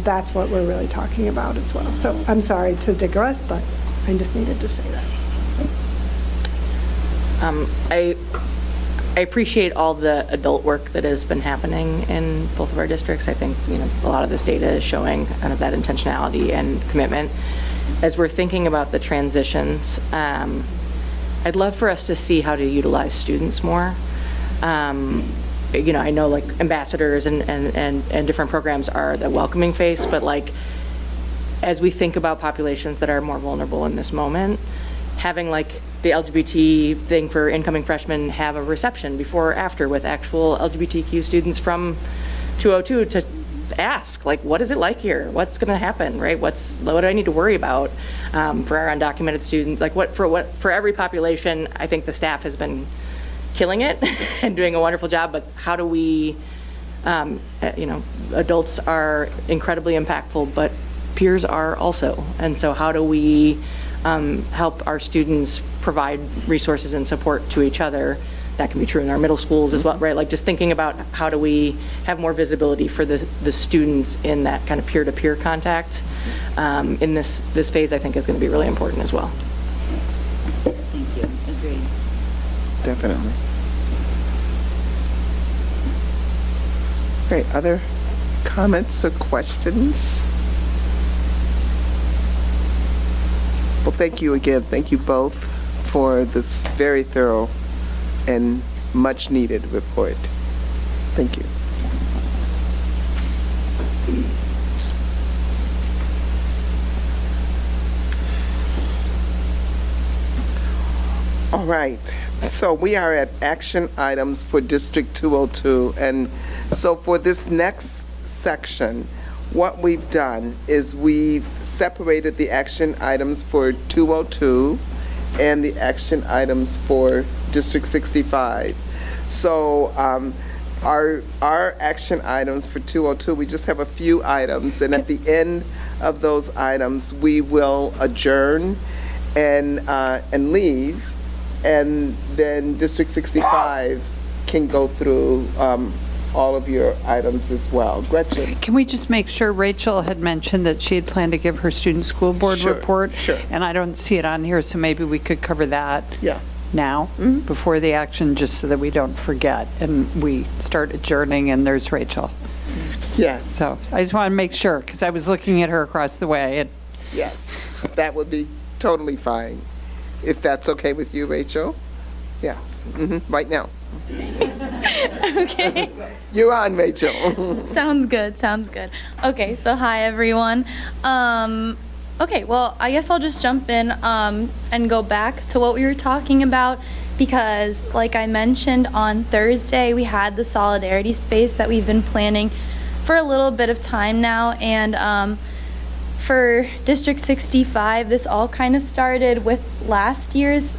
that's what we're really talking about as well. So I'm sorry to digress, but I just needed to say that. I appreciate all the adult work that has been happening in both of our districts. I think, a lot of this data is showing kind of that intentionality and commitment. As we're thinking about the transitions, I'd love for us to see how to utilize students more. I know like ambassadors and different programs are the welcoming face, but like as we think about populations that are more vulnerable in this moment, having like the LGBT thing for incoming freshmen have a reception before or after with actual LGBTQ students from 202 ask, like, what is it like here? What's going to happen, right? What do I need to worry about for our undocumented students? Like, for every population, I think the staff has been killing it and doing a wonderful job, but how do we, adults are incredibly impactful, but peers are also. And so how do we help our students provide resources and support to each other? That can be true in our middle schools as well, right? Like just thinking about how do we have more visibility for the students in that kind of peer-to-peer contact in this phase, I think is going to be really important as well. Thank you. Agreed. Definitely. Great. Other comments or questions? Well, thank you again. Thank you both for this very thorough and much needed report. Thank you. All right, so we are at action items for District 202. And so for this next section, what we've done is we've separated the action items for 202 and the action items for District 65. So our action items for 202, we just have a few items, and at the end of those items, we will adjourn and leave, and then District 65 can go through all of your items as well. Gretchen? Can we just make sure, Rachel had mentioned that she had planned to give her student school board report? Sure. And I don't see it on here, so maybe we could cover that now, before the action, just so that we don't forget and we start adjourning and there's Rachel. Yes. So I just want to make sure, because I was looking at her across the way. And Yes, that would be totally fine, if that's okay with you, Rachel. Yes, right now. Okay. You're on, Rachel. Sounds good. Okay, so hi everyone. Okay, well, I guess I'll just jump in and go back to what we were talking about, because like I mentioned on Thursday, we had the solidarity space that we've been planning for a little bit of time now, and for District 65, this all kind of started with last year's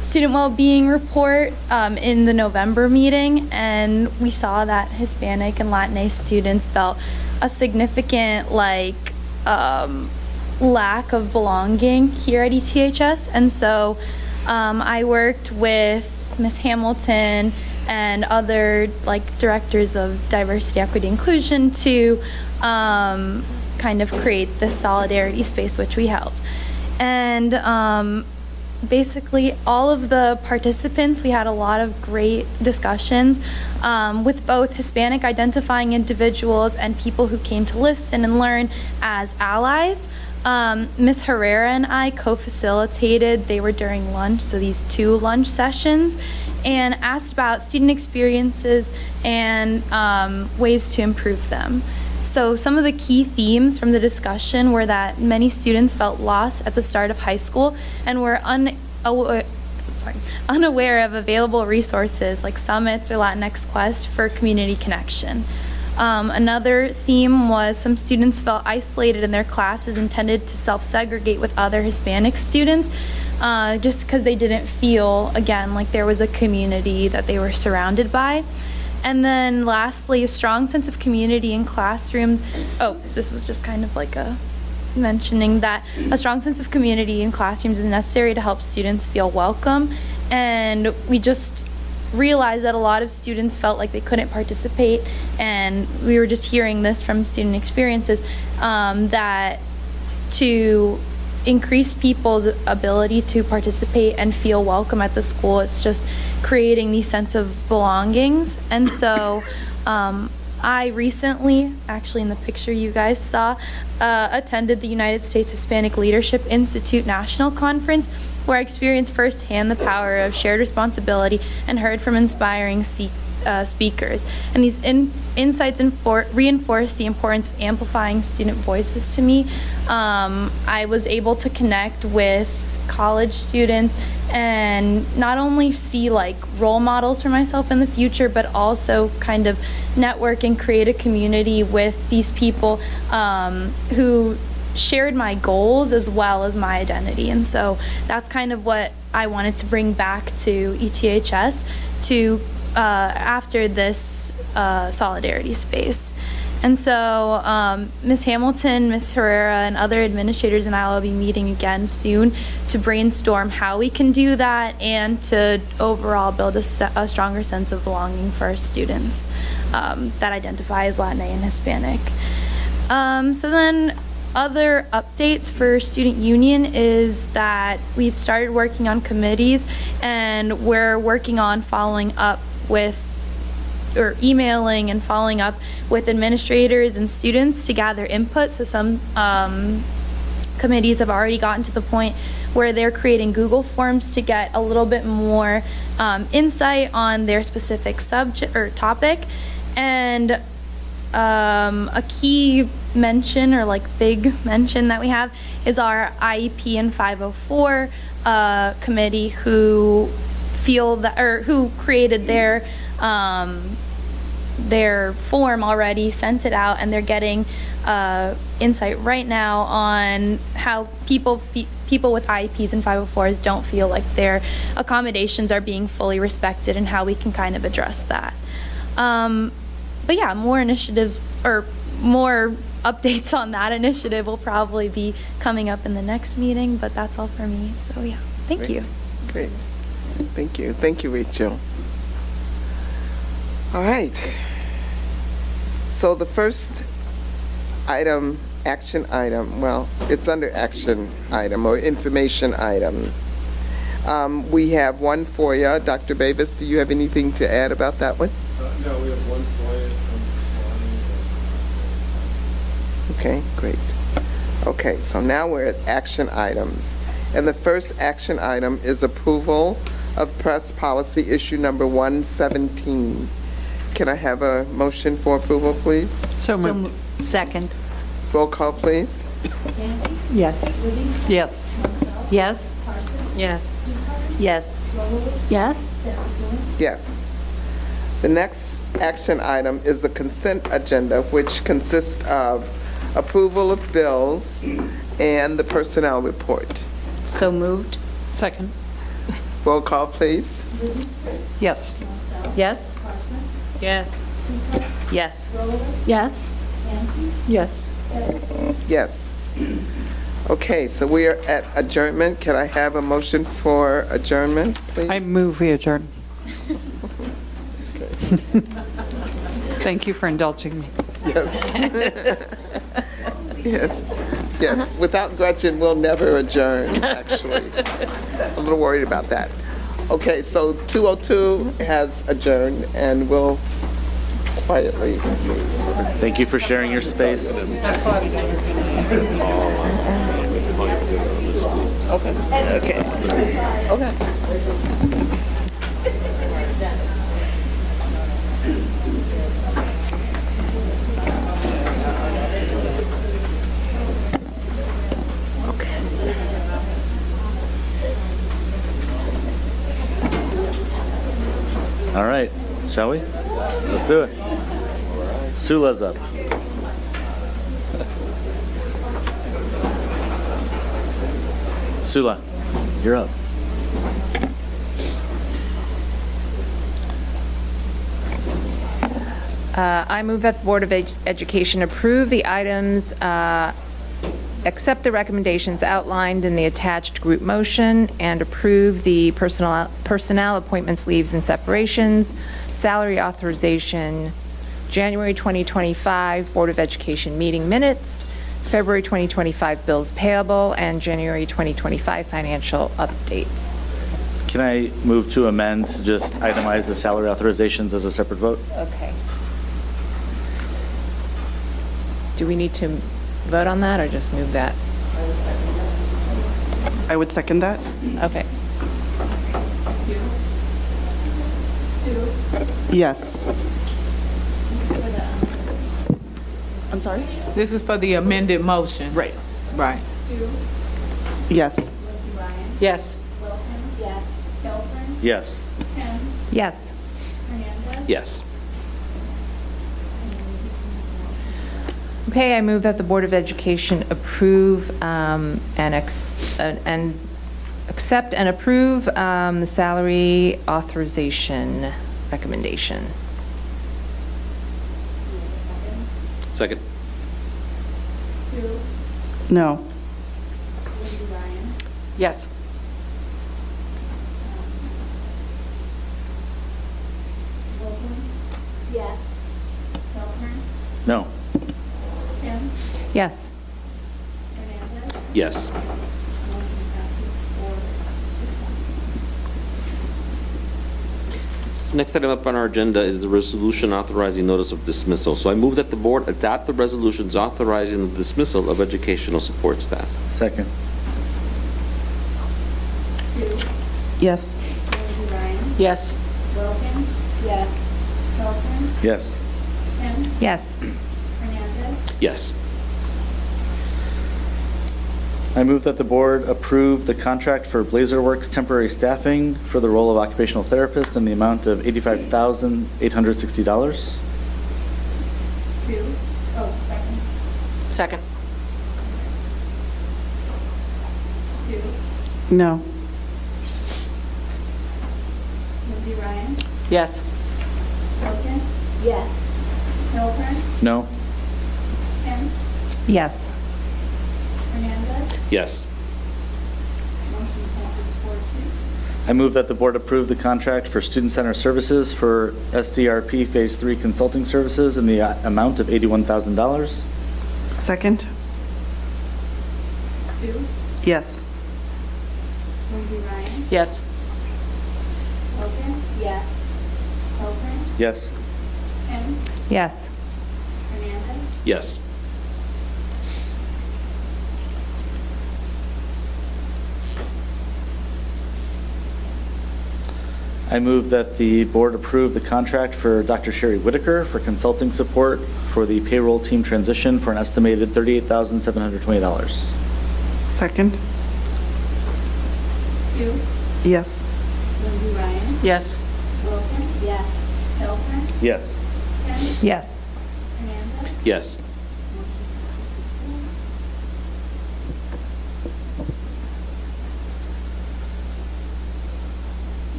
student well-being report in the November meeting, and we saw that Hispanic and Latinx students felt a significant lack of belonging here at ETHS. And so I worked with Ms. Hamilton and other directors of diversity, equity, inclusion to kind of create this solidarity space, which we held. And basically all of the participants, we had a lot of great discussions with both Hispanic identifying individuals and people who came to listen and learn as allies. Ms. Herrera and I co-facilitated, they were during lunch, so these 2 lunch sessions, and asked about student experiences and ways to improve them. So some of the key themes from the discussion were that many students felt lost at the start of high school and were unaware of available resources like summits or Latinx Quest for community connection. Another theme was some students felt isolated in their classes and tended to self-segregate with other Hispanic students just because they didn't feel, again, like there was a community that they were surrounded by. And then lastly, a strong sense of community in classrooms. Oh, this was just kind of like mentioning that a strong sense of community in classrooms is necessary to help students feel welcome. And we just realized that a lot of students felt like they couldn't participate, and we were just hearing this from student experiences, that to increase people's ability to participate and feel welcome at the school, it's just creating these sense of belongings. And so I recently, actually in the picture you guys saw, attended the United States Hispanic Leadership Institute National Conference, where I experienced firsthand the power of shared responsibility and heard from inspiring speakers. And these insights reinforced the importance of amplifying student voices to me. I was able to connect with college students and not only see like role models for myself in the future, but also kind of network and create a community with these people who shared my goals as well as my identity. And so that's kind of what I wanted to bring back to ETHS to after this solidarity space. And so Ms. Hamilton, Ms. Herrera, and other administrators and I will be meeting again soon to brainstorm how we can do that and to overall build a stronger sense of belonging for our students that identify as Latina and Hispanic. So then other updates for Student Union is that we've started working on committees and we're working on following up with or emailing and following up with administrators and students to gather input. So some committees have already gotten to the point where they're creating Google Forms to get a little bit more insight on their specific subject or topic. And a key mention or like big mention that we have is our IEP and 504 committee who feel that or who created their form already, sent it out, and they're getting insight right now on how people with IEPs and 504s don't feel like their accommodations are being fully respected and how we can kind of address that. But yeah, more initiatives or more updates on that initiative will probably be coming up in the next meeting, but that's all for me. So yeah, thank you. Great. Thank you. Thank you, Rachel. All right. So the first item, action item, well, it's under action item or information item. We have one for you. Dr. Bavis, do you have anything to add about that one? No, we have one for you. Okay, great. Okay, so now we're at action items. And the first action item is approval of press policy issue number 117. Can I have a motion for approval, please? So moved. Second. Roll call, please. Yes. Yes. Yes. Yes. Yes. Yes. Yes. The next action item is the consent agenda, which consists of approval of bills and the personnel report. So moved. Second. Roll call, please. Yes. Yes. Yes. Yes. Yes. Yes. Yes. Okay, so we are at adjournment. Can I have a motion for adjournment, please? I move we adjourn. Thank you for indulging me. Yes. Yes. Yes. Without Gretchen, we'll never adjourn, actually. I'm a little worried about that. Okay, so 202 has adjourned, and we'll quietly leave. Thank you for sharing your space. Okay. Okay. All right, shall we? Let's do it. Sula's up. Sula, you're up. I move that the Board of Education approve the items, accept the recommendations outlined in the attached group motion, and approve the personnel appointments, leaves, and separations, salary authorization, January 2025 Board of Education meeting minutes, February 2025 bills payable, and January 2025 financial updates. Can I move to amend to just itemize the salary authorizations as a separate vote? Okay. Do we need to vote on that or just move that? I would second that. Okay. Yes. I'm sorry? This is for the amended motion. Right. Right. Yes. Yes. Wilkins? Yes. Halpern? Yes. Kim? Yes. Hernandez? Yes. Okay, I move that the Board of Education approve and accept and approve the salary authorization recommendation. Second. Sue? No. Lindsey Ryan? Yes. Wilkins? Yes. Halpern? No. Kim? Yes. Hernandez? Yes. Motion passes 4-2. Next item up on our agenda is the resolution authorizing notice of dismissal. So I move that the board adopt the resolutions authorizing the dismissal of educational support staff. Second. Sue? Yes. Lindsey Ryan? Yes. Wilkins? Yes. Halpern? Yes. Kim? Yes. Hernandez? Yes. I move that the board approve the contract for BlazerWorks temporary staffing for the role of occupational therapist in the amount of $85,860. Sue? Oh, second. Second. Sue? No. Lindsey Ryan? Yes. Wilkins? Yes. Halpern? No. Kim? Yes. Hernandez? Yes. Motion passes 4-2. I move that the board approve the contract for student center services for SDRP Phase 3 consulting services in the amount of $81,000. Second. Sue? Yes. Lindsey Ryan? Yes. Wilkins? Yes. Halpern? Yes. Kim? Yes. Hernandez? Yes. I move that the board approve the contract for Dr. Sherry Whitaker for consulting support for the payroll team transition for an estimated $38,720. Second. Sue? Yes. Lindsey Ryan? Yes. Wilkins? Yes. Halpern? Yes. Kim? Yes. Hernandez? Yes. Motion passes 6-1.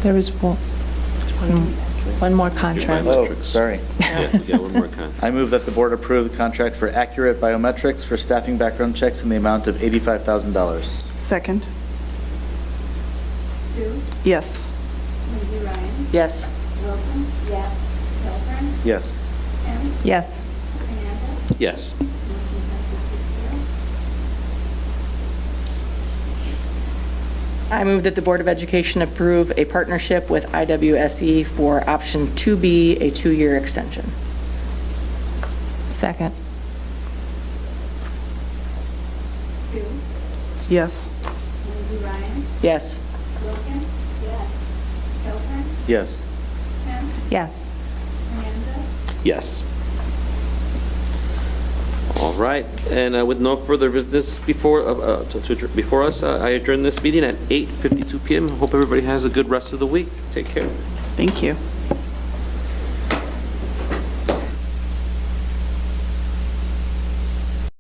There was one more contract. Oh, sorry. Yeah, we got one more con. I move that the board approve the contract for Accurate Biometrics for staffing background checks in the amount of $85,000. Second. Sue? Yes. Lindsey Ryan? Yes. Wilkins? Yes. Halpern? Yes. Kim? Yes. Hernandez? Yes. Motion passes 6-0. I move that the Board of Education approve a partnership with IWSE for option 2B, a 2-year extension. Second. Sue? Yes. Lindsey Ryan? Yes. Wilkins? Yes. Halpern? Yes. Kim? Yes. Hernandez? Yes. All right, and with no further business before us, I adjourn this meeting at 8:52 p.m. Hope everybody has a good rest of the week. Take care. Thank you.